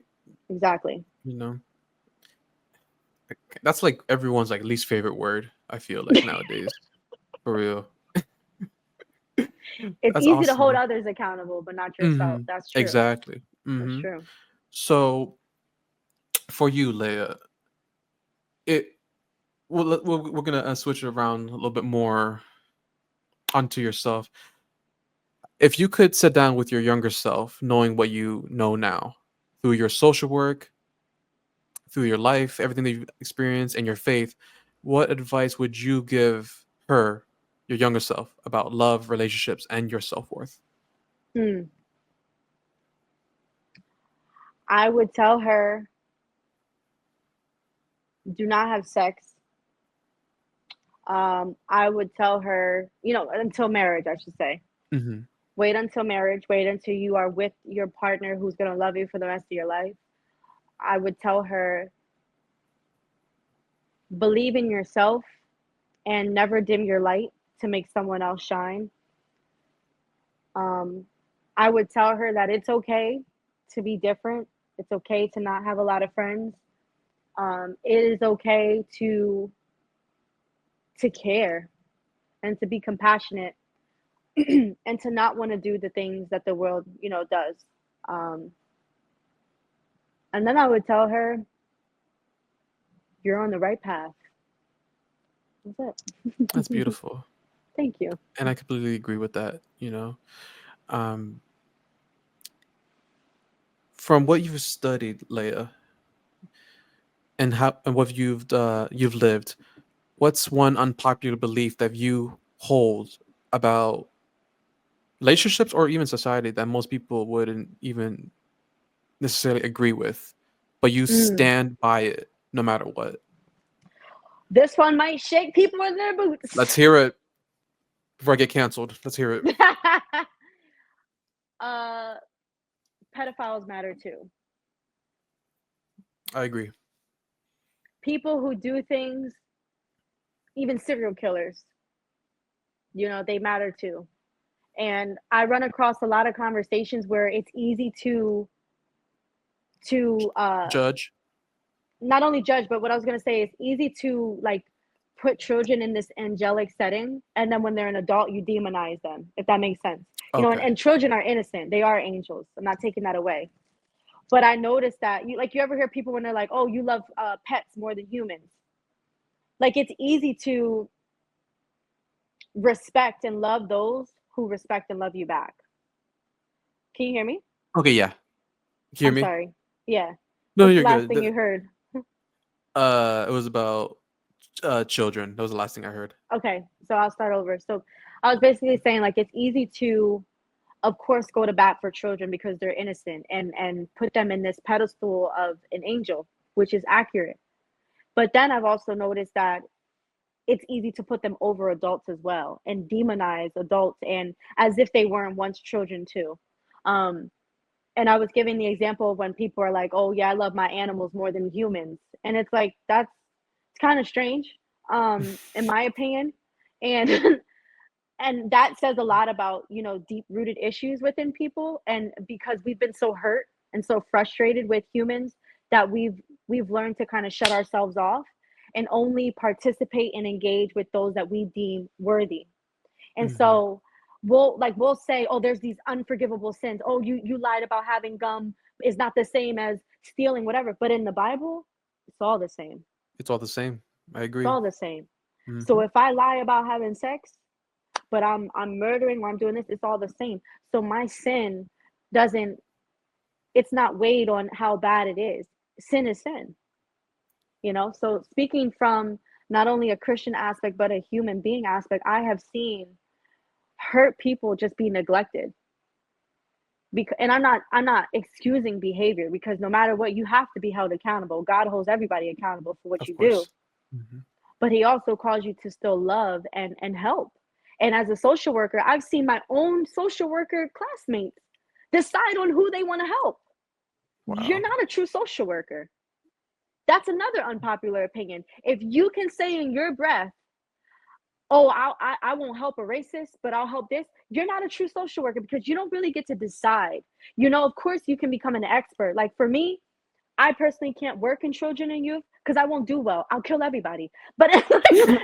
Exactly. You know, that's like everyone's like least favorite word. I feel like nowadays, for real. It's That's easy to hold awesome. others accountable, but not yourself. Hmm. That's true. Exactly. That's Hmm. true. So for you, Leia, it we're gonna switch it around a little bit more onto yourself. If you could sit down with your younger self, knowing what you know now through your social work, through your life, everything that you've experienced, and your faith, what advice would you give her, your younger self, about love, relationships, and your self worth? Hmm. I would tell her do not have sex. I would tell her, until marriage, I should say. Hmm. Wait until marriage. Wait until you are with your partner who's going to love you for the rest of your life. I would tell her believe in yourself and never dim your light to make someone else shine. Um, I would tell her that it's okay to be different. It's okay to not have a lot of friends. It is okay to care and to be compassionate and to not want to do the things that the world, does. Um, and then I would tell her you're on the right path. That's That's it. beautiful. Thank you. and I completely agree with that. Um, from what you've studied, Leia, and what you've lived, what's one unpopular belief that you hold about relationships or even society that most people wouldn't even necessarily agree with, but you Mm. stand by it no matter what? This one might shake people in their Let's boots. hear it before I get canceled. Let's hear it. uh, pedophiles matter too. I agree. People who do things, even serial killers, they matter too. And I run across a lot of conversations where it's easy to Judge. not only judge, but what I was going to say is easy to like put children in this angelic setting, and then when they're an adult you demonize them, if that makes sense. Okay. And children are innocent, they are angels, I'm not taking that away. But I noticed that you ever hear people when they're like, oh, you love pets more than humans. Like, it's easy to respect and love those who respect and love you back. Can you hear me? Okay. Yeah. Hear I'm me? sorry. Yeah. No, What's the you're last good. thing you heard? It was about children. That was the last thing I heard. Okay, so I'll start over. So I was basically saying, like, it's easy to, of course, go to bat for children because they're innocent, and put them in this pedestal of an angel, which is accurate. But then I've also noticed that it's easy to put them over adults as well and demonize adults, and as if they weren't once children too. Um, and I was giving the example of when people are like, "Oh yeah, I love my animals more than humans," and it's like that's it's kind of strange, in my opinion, and and that says a lot about deep rooted issues within people, and because we've been so hurt and so frustrated with humans that we've learned to kind of shut ourselves off and only participate and engage with those that we deem worthy. And Hmm. so we'll say, oh, there's these unforgivable sins. Oh, you lied about having gum is not the same as stealing, whatever. But in the Bible, it's all the same. It's all the same. I It's agree. all the same. So Hmm. if I lie about having sex, but I'm murdering or I'm doing this, it's all the same. So my sin doesn't it's not weighed on how bad it is. Sin is sin. So speaking from not only a Christian aspect but a human being aspect, I have seen hurt people just be neglected. And I'm not excusing behavior, because no matter what, you have to be held accountable. God holds everybody accountable for what Of you do, course. Hmm. but he also calls you to still love and help. And as a social worker, I've seen my own social worker classmates decide on who they want to help. You're Wow. not a true social worker. That's another unpopular opinion. If you can say in your breath, oh, I won't help a racist, but I'll help this, you're not a true social worker, because you don't really get to decide. Of course, you can become an expert. Like for me, I personally can't work in children and youth because I won't do well. I'll kill everybody. But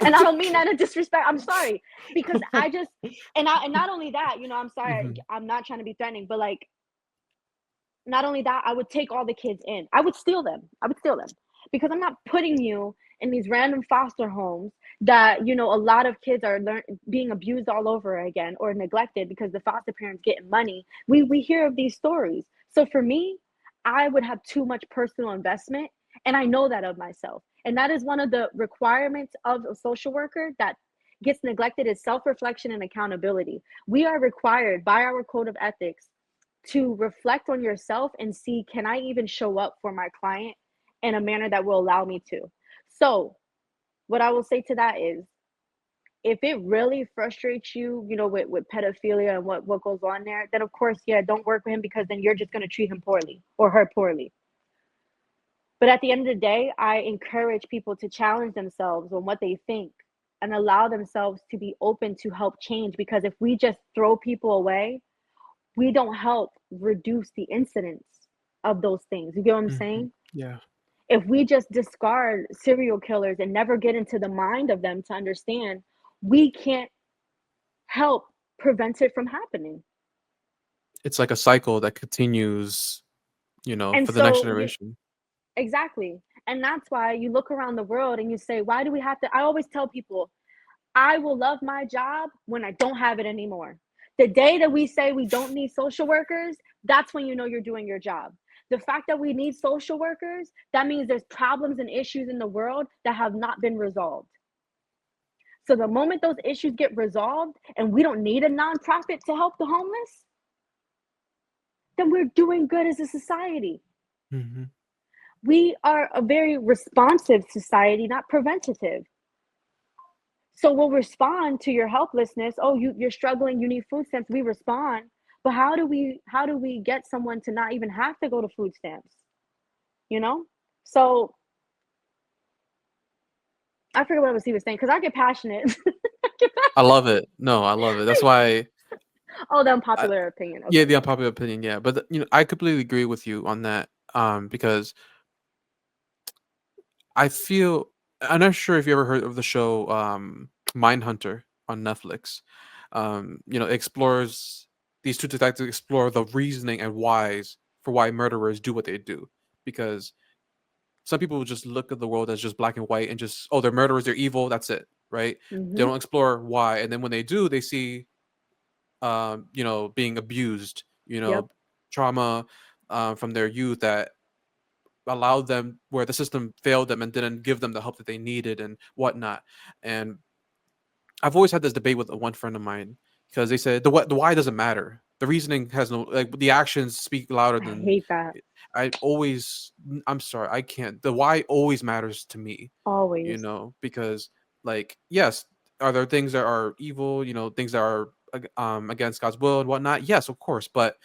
and I don't mean that in disrespect. I'm sorry, because I just and not only that, I'm sorry. Hmm. I'm not trying to be threatening, but like, not only that, I would take all the kids in. I would steal them. I would steal them, because I'm not putting you in these random foster homes that a lot of kids are being abused all over again or neglected because the foster parents getting money. We hear of these stories. So for me, I would have too much personal investment, and I know that of myself. And that is one of the requirements of a social worker that gets neglected, is self-reflection and accountability. We are required by our code of ethics to reflect on yourself and see, can I even show up for my client in a manner that will allow me to. So what I will say to that is, if it really frustrates you, with pedophilia and what goes on there, then of course, yeah, don't work with him, because then you're just going to treat him poorly or her poorly. But at the end of the day, I encourage people to challenge themselves on what they think and allow themselves to be open to help change, because if we just throw people away, we don't help reduce the incidence of those things. You get what I'm Hmm. saying? Yeah. If we just discard serial killers and never get into the mind of them to understand, we can't help prevent it from happening. It's like a cycle that continues, And for the next so, generation. exactly. And that's why you look around the world and you say, why do we have to? I always tell people, I will love my job when I don't have it anymore. The day that we say we don't need social workers, that's when you know you're doing your job. The fact that we need social workers, that means there's problems and issues in the world that have not been resolved. So the moment those issues get resolved and we don't need a nonprofit to help the homeless, then we're doing good as a society. Mhm. We are a very responsive society, not preventative. So we'll respond to your helplessness. Oh, you're struggling, you need food stamps. We respond. But how do we get someone to not even have to go to food stamps? You know? So I forget what he was saying because I get passionate. I love it. No, I love it. That's why Oh, the I unpopular opinion. yeah, Okay, the go ahead. unpopular opinion, yeah, but I completely agree with you on that, because I feel I'm not sure if you ever heard of the show, Mindhunter on Netflix. It explores these 2 detectives explore the reasoning and whys for why murderers do what they do, because some people will just look at the world as just black and white and just, "Oh, they're murderers, they're evil, that's it," right? They Mhm. don't explore why, and then when they do, they see, being abused, Yep. trauma, from their youth that allowed them where the system failed them and didn't give them the help that they needed and whatnot. And I've always had this debate with one friend of mine because they said the why doesn't matter. The reasoning has no, like, the actions speak louder I than. hate that. I'm sorry, I can't. The why always matters to me, Always. because, like, yes, are there things that are evil, things that are against God's will and whatnot? Yes, of course, but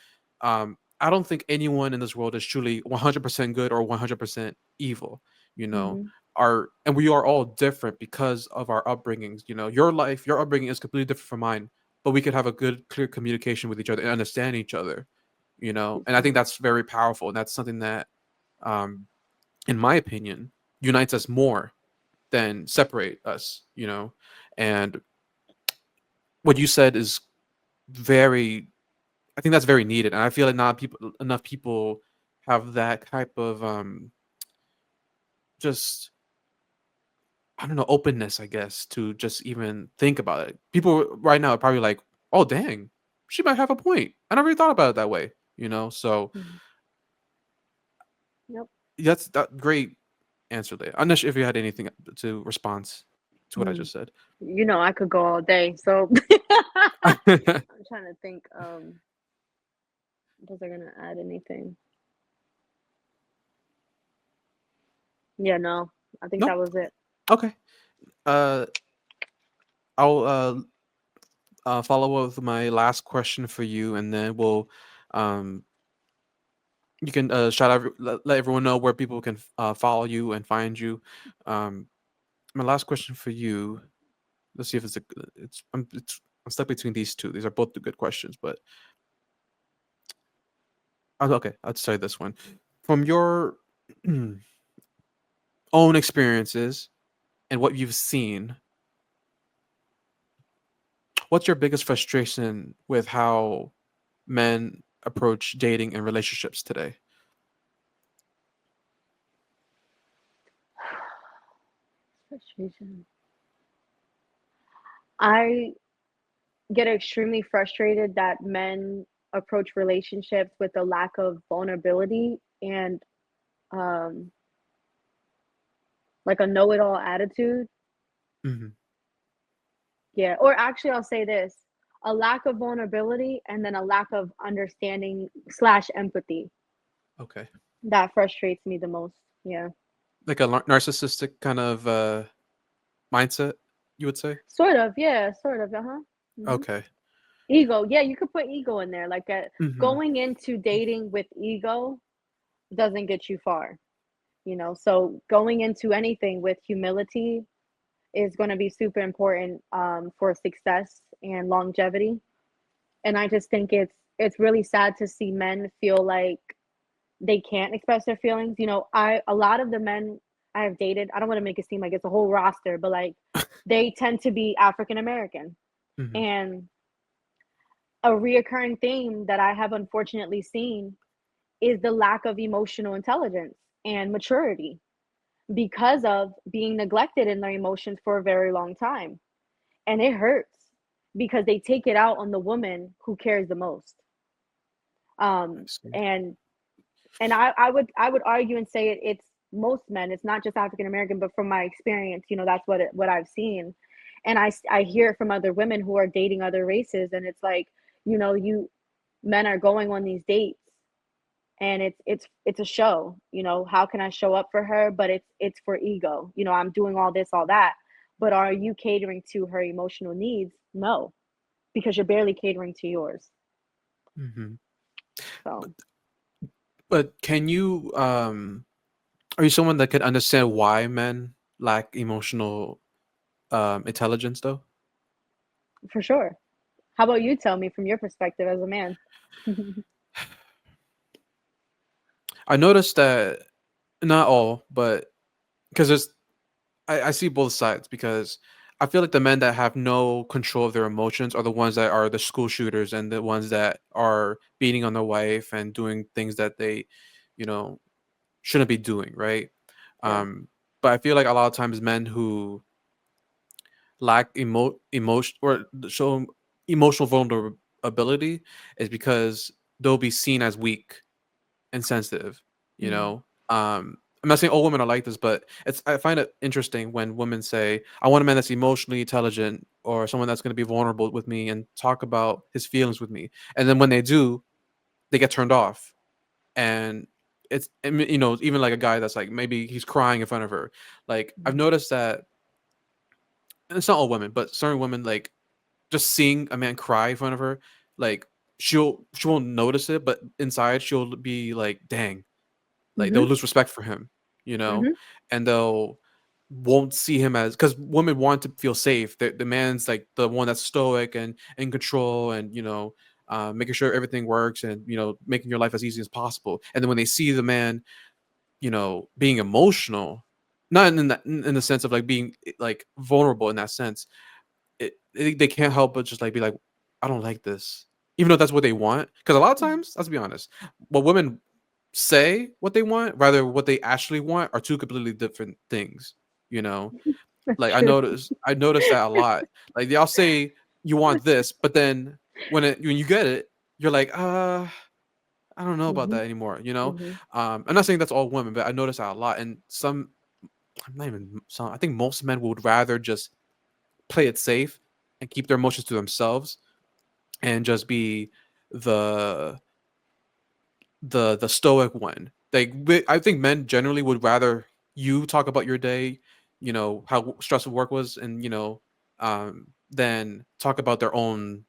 I don't think anyone in this world is truly 100% good or 100% evil. You know, Mhm. and we are all different because of our upbringings. Your upbringing is completely different from mine, but we could have a good, clear communication with each other and understand each other. And I think that's very powerful, and that's something that, um, in my opinion, unites us more than separate us. And what you said is very, I think that's very needed, and I feel like not people enough people have that type of, just, I don't know, openness, I guess, to just even think about it. People right now are probably like, "Oh, dang, she might have a point. I never really thought about it that way." So Mhm. Yep. that's that great answer there. I'm not sure if you had anything to respond to what I Mm. just said. I could go all day. So I'm trying to think. Was I gonna add anything? Yeah, no. I think that No, was it. okay. Uh, I'll follow up with my last question for you, and then um, you can shout out, let everyone know where people can follow you and find you. Um, my last question for you. Let's see if I'm stuck between these two. These are both the good questions, but okay. I'll try this one. From your own experiences and what you've seen, what's your biggest frustration with how men approach dating and relationships today? Frustration. I get extremely frustrated that men approach relationships with a lack of vulnerability and um like a know-it-all attitude. Hmm. Yeah, or actually I'll say this, a lack of vulnerability and then a lack of understanding slash empathy. Okay. That frustrates me the most. Yeah. Like a narcissistic kind of mindset, you would say? Sort of, yeah, sort of, uh-huh. Mhm. Okay. Ego, yeah, you could put ego in there, like, Hmm. going into dating with ego doesn't get you far, so going into anything with humility is gonna be super important, for success and longevity, and I just think it's really sad to see men feel like they can't express their feelings, a lot of the men I have dated, I don't wanna make it seem like it's a whole roster, but, like, they tend to be African American, Hmm. and a reoccurring theme that I have unfortunately seen is the lack of emotional intelligence and maturity because of being neglected in their emotions for a very long time. and it hurts because they take it out on the woman who cares the most. I Um, see. and I would argue and say it's most men. It's not just African American, but from my experience, that's what I've seen, and I hear it from other women who are dating other races, and it's like, you men are going on these dates, and it's a show. How can I show up for her? But it's for ego. I'm doing all this, all that, but are you catering to her emotional needs? No, because you're barely catering to yours. Hmm. But, So but can you are you someone that can understand why men lack emotional intelligence though? for sure. How about you tell me from your perspective as a man? I noticed that not all, but because I see both sides because I feel like the men that have no control of their emotions are the ones that are the school shooters and the ones that are beating on their wife and doing things that they, you know, shouldn't be doing, right? Yeah. Um, but I feel like a lot of times men who lack emotion or show emotional vulnerability is because they'll be seen as weak and sensitive, you Mhm. know. I'm not saying all women are like this, but I find it interesting when women say, I want a man that's emotionally intelligent or someone that's going to be vulnerable with me and talk about his feelings with me, and then when they do, they get turned off. And even like a guy that's like maybe he's crying in front of her. Like I've Mhm. noticed that, and it's not all women, but certain women, like just seeing a man cry in front of her, like she won't notice it, but inside she'll be like, dang, like they'll Mhm. lose respect for him, you know, Mhm. and they'll won't see him as, because women want to feel safe. The man's like the one that's stoic and in control, and making sure everything works, and making your life as easy as possible. And then when they see the man, being emotional, not in the sense of like being like vulnerable in that sense, they can't help but just like be like, I don't like this, even though that's what they want. Because a lot of times, let's be honest, what women say what they want, rather what they actually want, are two completely different things. You know, That's like true. I noticed that a lot. Like they'll say you want this, but then when you get it, you're like, I don't know about Mhm. that anymore. You know, Mhm. I'm not saying that's all women, but I noticed that a lot. And some, I'm not even some. I think most men would rather just play it safe and keep their emotions to themselves and just be the the stoic one. Like I think men generally would rather you talk about your day, how stressful work was, and than talk about their own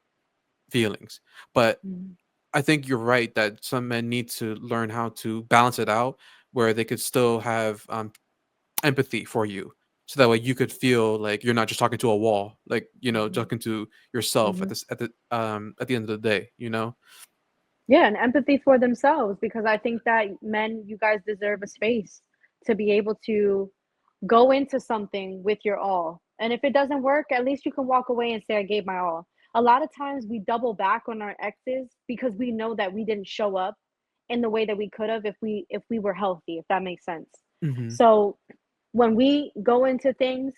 feelings. But Mhm. I think you're right that some men need to learn how to balance it out, where they could still have empathy for you, so that way you could feel like you're not just talking to a wall, like Mhm. talking to yourself Mhm. at the end of the day. Yeah, and empathy for themselves, because I think that men, you guys deserve a space to be able to go into something with your all. And if it doesn't work, at least you can walk away and say, I gave my all. A lot of times we double back on our exes because we know that we didn't show up in the way that we could have if we were healthy, if that makes sense. Hmm. So when we go into things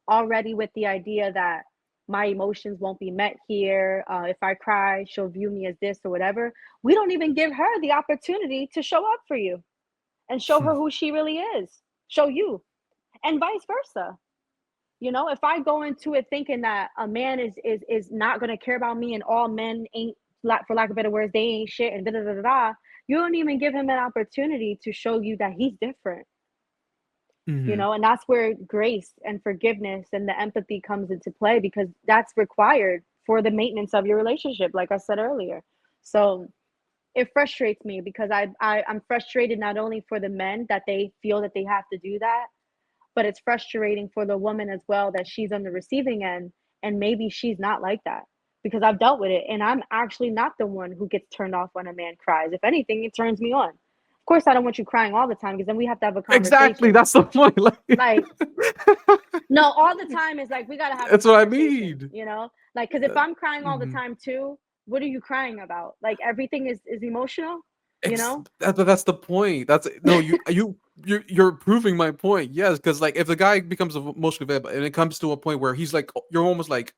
already with the idea that my emotions won't be met here, if I cry, she'll view me as this or whatever, we don't even give her the opportunity to show up for you and show her who she really is, show you, and vice versa. If I go into it thinking that a man is not going to care about me, and all men ain't, for lack of better words, they ain't shit, and da da da da da, you don't even give him an opportunity to show you that he's different. Hmm. And that's where grace and forgiveness and the empathy comes into play, because that's required for the maintenance of your relationship, like I said earlier. So it frustrates me because I'm frustrated not only for the men that they feel that they have to do that, but it's frustrating for the woman as well, that she's on the receiving end and maybe she's not like that, because I've dealt with it, and I'm actually not the one who gets turned off when a man cries. If anything, it turns me on. Of course, I don't want you crying all the time, because then we have to have a Exactly, conversation. that's the point. Like, Like, no, all the time is like we got to have a that's what I conversation, mean. Like, because if I'm crying all the Mhm. time too, what are you crying about? Like, everything is emotional, you Ex know? that That's the point. That's no, you. you're proving my point. Yes, because like if the guy becomes emotionally available and it comes to a point where he's like, you're almost like,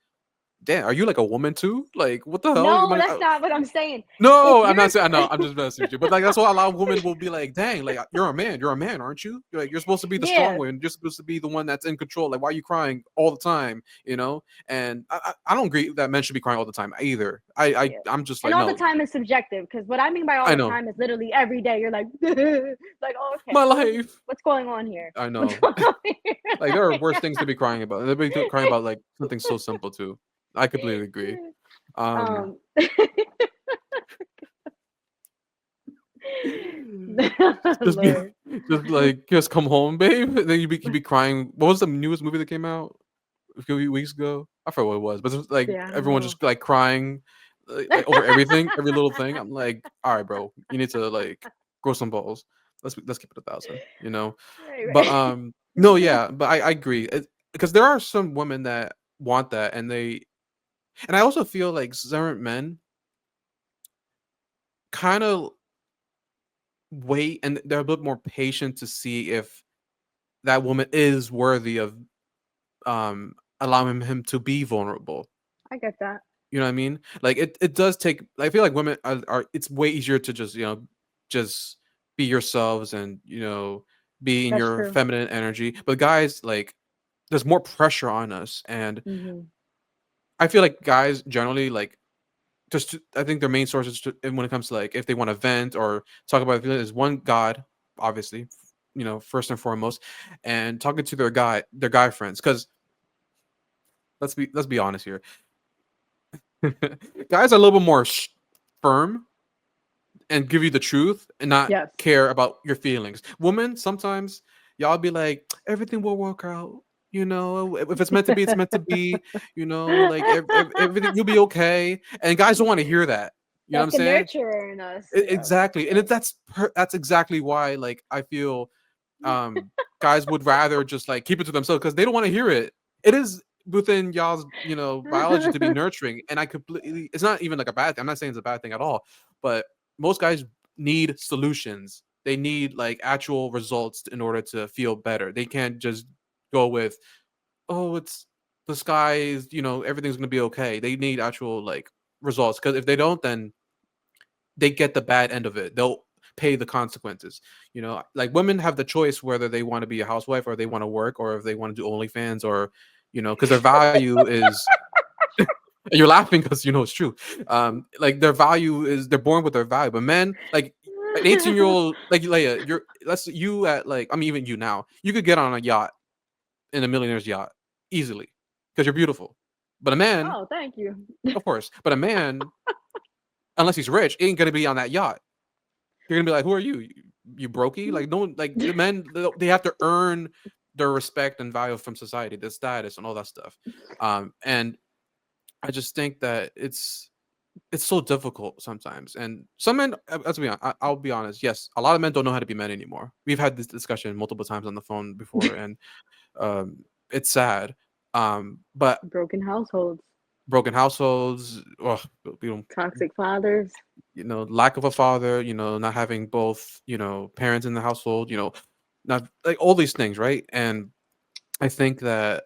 damn, are you like a woman too? Like, what the hell? No, that's not what I'm saying. If No, I'm you're not saying. I know. I'm just messing with you. But like, that's why a lot of women will be like, "Dang, like you're a man. You're a man, aren't you? You're like you're supposed to be the strong yeah, one. You're supposed to be the one that's in control. Like, why are you crying all the time? You know?" And I don't agree that men should be crying all the time either. yeah. I'm just And like, all the no, time is subjective because what I mean by all I the know time is literally every day. You're like, like, oh, okay, my well, life. what's going on here? I What's know. going on here? Like there are worse things to be crying about. And they'll be crying about like something so simple too. I completely agree. Um, um, just be Lord, just come home, babe. And then you be crying. What was the newest movie that came out a few weeks ago? I forgot what it was, but it was like yeah, I don't everyone know. just like crying like, over everything, every little thing. I'm like, all right, bro, you need to like grow some balls. Let's keep it 1,000, you know. But Right, no, yeah, but I agree because there are some women that want that, and I also feel like certain men kind of wait and they're a bit more patient to see if that woman is worthy of allowing him to be vulnerable. I get that. You know what I mean? Like it does take. I feel like women are. It's way easier to just just be yourselves and be in That's your true. feminine energy. But guys, like there's more pressure on us, and Hmm. I feel like guys generally like I think their main sources and when it comes to like if they want to vent or talk about it is one God, obviously, first and foremost, and talking to their guy friends because let's be honest here. Guys are a little bit more firm and give you the truth and not Yes. care about your feelings. Women, sometimes y'all be like, everything will work out. If it's meant to be, it's meant to be. Like everything, you'll be okay. And guys don't want to hear that. You know what I'm Like a saying? nurturer in us. Yes. Exactly, and Yes. that's exactly why like I feel um guys would rather just like keep it to themselves because they don't want to hear it. It is within y'all's biology to be nurturing, and I completely it's not even like a bad thing. I'm not saying it's a bad thing at all, but most guys need solutions. They need like actual results in order to feel better. They can't just go with, oh, it's the sky is, everything's gonna be okay. They need actual like results because if they don't, then they get the bad end of it. They'll pay the consequences. Like women have the choice whether they want to be a housewife or they want to work or if they want to do OnlyFans or because their value is. And you're laughing because it's true. Like their value is they're born with their value. But men, like an 18-year-old, like Leia, you at like I mean even you now, you could get on a yacht in a millionaire's yacht easily because you're beautiful. But a man, Oh, thank you. of course, but a man, unless he's rich, ain't gonna be on that yacht. You're gonna be like, "Who are you? You brokey?" Like, no one, like the men, they have to earn their respect and value from society, the status, and all that stuff. And I just think that it's so difficult sometimes. And some men, let's be honest, I'll be honest. Yes, a lot of men don't know how to be men anymore. We've had this discussion multiple times on the phone before, and it's sad. But Broken households, broken households, oh, we don't toxic fathers. lack of a father, not having both, parents in the household, not like all these things, right? And I think that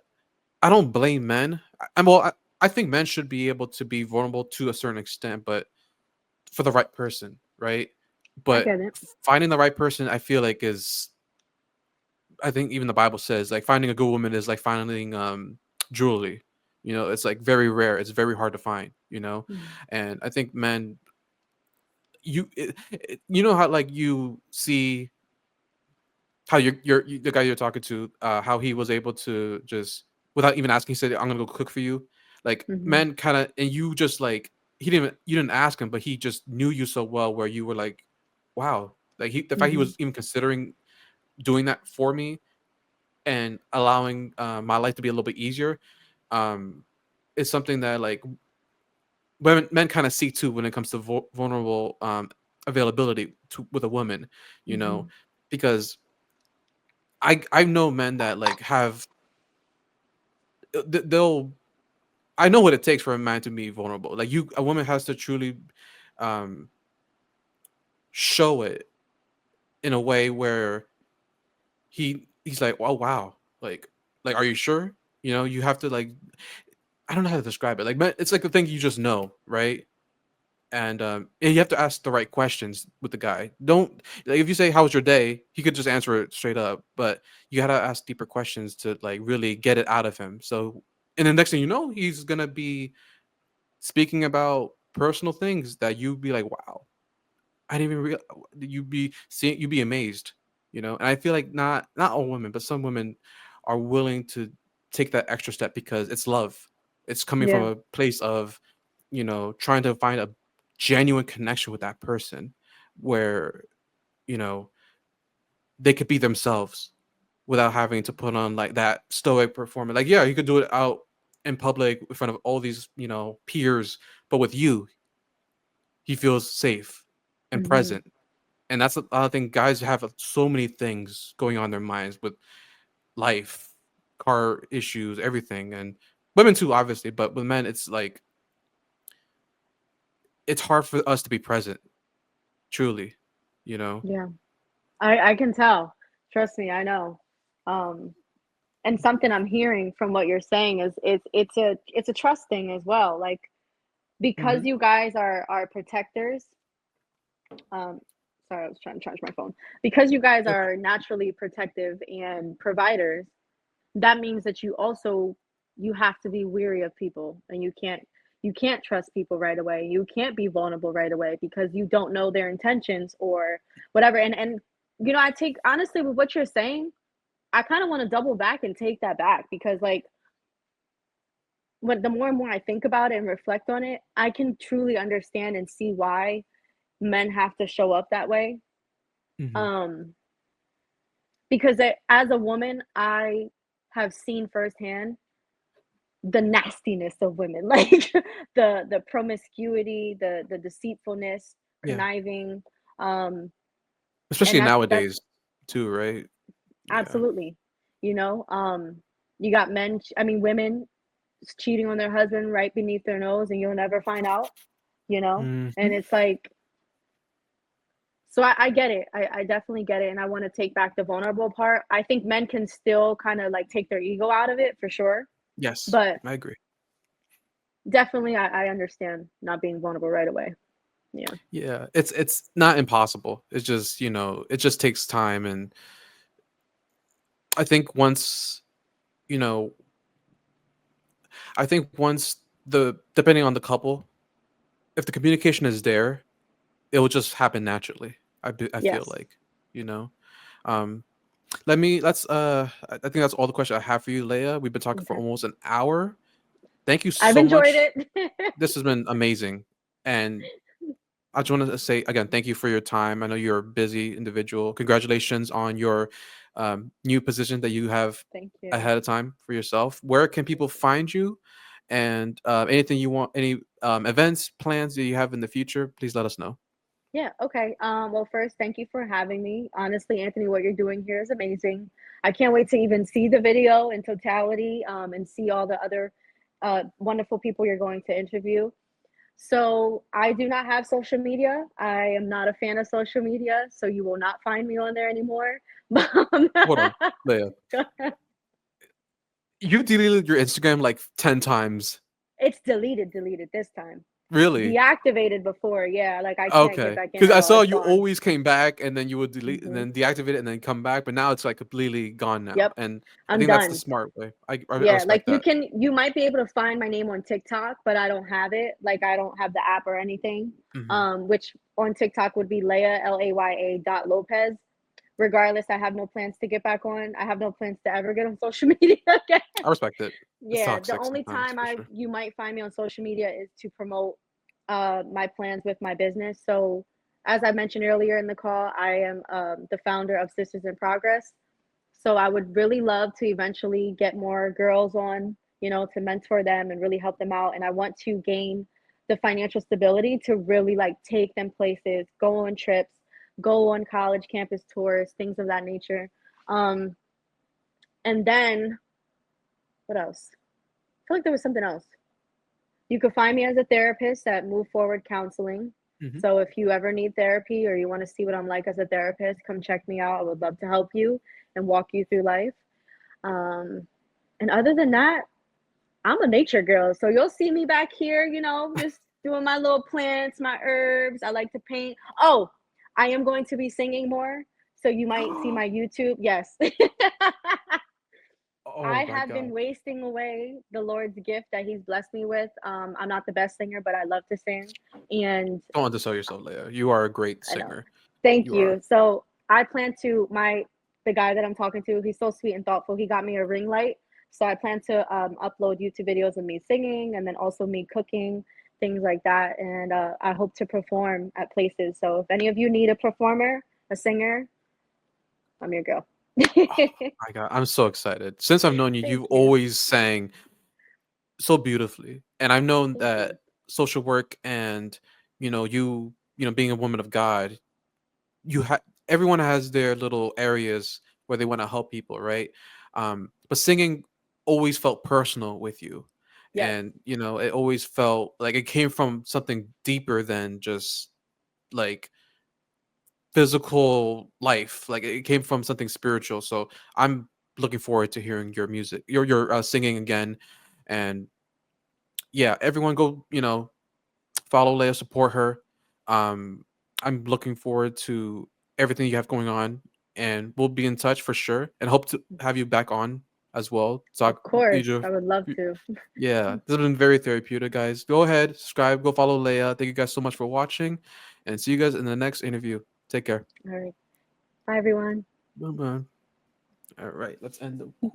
I don't blame men. I think men should be able to be vulnerable to a certain extent, but for the right person, right? I But get it. finding the right person, I feel like is, I think even the Bible says like finding a good woman is like finding jewelry. It's like very rare. It's very hard to find. Mm. And I think men you know how like you see how the guy you're talking to how he was able to just without even asking he said I'm gonna go cook for you like Hmm. men kind of and you just like you didn't ask him but he just knew you so well where you were like wow like the fact he Hmm. was even considering doing that for me and allowing my life to be a little bit easier um is something that like men kind of seek too when it comes to vulnerable availability with a woman, you know, Hmm. because I know men that like have they'll I know what it takes for a man to be vulnerable. Like a woman has to truly um show it in a way where he's like, oh wow, like are you sure? You know, you have to like, I don't know how to describe it. Like it's like the thing you just know, right? And you have to ask the right questions with the guy. Don't like if you say how was your day, he could just answer it straight up. But you gotta ask deeper questions to like really get it out of him. So, and the next thing you know, he's gonna be speaking about personal things that you'd be like, wow, I didn't even real you'd be amazed, you know. And I feel like not all women, but some women are willing to take that extra step because it's love. It's coming from Yeah. a place of, you know, trying to find a genuine connection with that person where, you know, they could be themselves without having to put on like that stoic performance. Like, yeah, you could do it out in public in front of all these, you know, peers, but with you, he feels safe and Hmm. present. And that's the other thing. Guys have so many things going on in their minds with life, car issues, everything, and women too, obviously. But with men, it's like it's hard for us to be present, truly. You know. Yeah. I can tell. Trust me, I know. Um, and something I'm hearing from what you're saying is it's a trust thing as well. Like because Hmm. you guys are protectors. Um, sorry, I was trying to charge my phone. Because you guys Okay. are naturally protective and providers, that means that you have to be weary of people, and you can't trust people right away. You can't be vulnerable right away because you don't know their intentions or whatever. And I take honestly with what you're saying, I kind of want to double back and take that back because like when the more and more I think about it and reflect on it, I can truly understand and see why men have to show up that way. Hmm. Um, because as a woman, I have seen firsthand the nastiness of women, like the promiscuity, the deceitfulness, Yeah. conniving, um, and Especially that's nowadays, too, right? Yeah. absolutely, you know, you got men, I mean, women cheating on their husband right beneath their nose, and you'll never find out, and Hmm. it's like, so I get it. I definitely get it, and I want to take back the vulnerable part. I think men can still kind of like take their ego out of it for sure, Yes, but I agree. definitely I understand not being vulnerable right away. Yeah. Yeah, it's not impossible. It's just, you know, it just takes time. And I think once, you know, I think once the depending on the couple, if the communication is there, it will just happen naturally. I feel Yes. like, you know. Um let's I think that's all the questions I have for you, Leia. We've been talking for Okay. almost an hour. Thank you I've so enjoyed much. it. This has been amazing. And I just want to say again, thank you for your time. I know you're a busy individual. Congratulations on your new position that you have Thank you. ahead of time for yourself. Where can people find you? And anything you want, any events, plans that you have in the future, please let us know. Yeah, okay. Well, first, thank you for having me. Honestly, Anthony, what you're doing here is amazing. I can't wait to even see the video in totality, and see all the other wonderful people you're going to interview. So, I do not have social media. I am not a fan of social media, so you will not find me on there anymore. Hold on, Leia. You've deleted your Instagram like 10 times. It's deleted this time. Really? Deactivated before, yeah, like, I can't get Okay. back in Because at I all, saw it's you gone. always came back and then you would delete and Mhm. then deactivate it and then come back, but now it's like completely gone now. Yep, And I I'm think that's the done. smart way. I Yeah, like, respect that. you might be able to find my name on TikTok, but I don't have it, like, I don't have the app or anything, Hmm. which on TikTok would be Laya, Laya dot Lopez. Regardless, I have no plans to get back on. I have no plans to ever get on social media again. I respect it. It's Yeah, the toxic only sometimes time for I sure. you might find me on social media is to promote my plans with my business. So, as I mentioned earlier in the call, I am the founder of Sisters in Progress. So, I would really love to eventually get more girls on, to mentor them and really help them out. And I want to gain the financial stability to really like take them places, go on trips, go on college campus tours, things of that nature. Um, and then what else? I feel like there was something else. You could find me as a therapist at Move Forward Counseling. Mhm. So if you ever need therapy or you want to see what I'm like as a therapist, come check me out. I would love to help you and walk you through life. Um, and other than that, I'm a nature girl. So you'll see me back here, just doing my little plants, my herbs. I like to paint. Oh, I am going to be singing more. So you might see my YouTube. Yes. I Oh my have been god. wasting away the Lord's gift that He's blessed me with. I'm not the best singer, but I love to sing. And Don't undersell yourself, Leia. You are a great I know. singer. Thank You are. you. So I plan to the guy that I'm talking to, he's so sweet and thoughtful. He got me a ring light. So I plan to upload YouTube videos of me singing and then also me cooking, things like that. And I hope to perform at places. So if any of you need a performer, a singer, I'm your girl. Oh my god, I'm so excited. Since I've known you, Thank you've you. always sang so beautifully, and I've known Thank that you. social work and being a woman of God, you have everyone has their little areas where they want to help people, right? But singing always felt personal with you, Yes. and it always felt like it came from something deeper than just like physical life. Like it came from something spiritual. So I'm looking forward to hearing your music, your singing again, and yeah, everyone go follow Leia, support her. Um, I'm looking forward to everything you have going on, and we'll be in touch for sure, and hope to have you back on as well. Of Talk, course. I would love to. yeah, this has been very therapeutic, guys. Go ahead, subscribe, go follow Leia. Thank you guys so much for watching, and see you guys in the next interview. Take care. All right. Bye, everyone. Bye bye. All right, let's end the recording.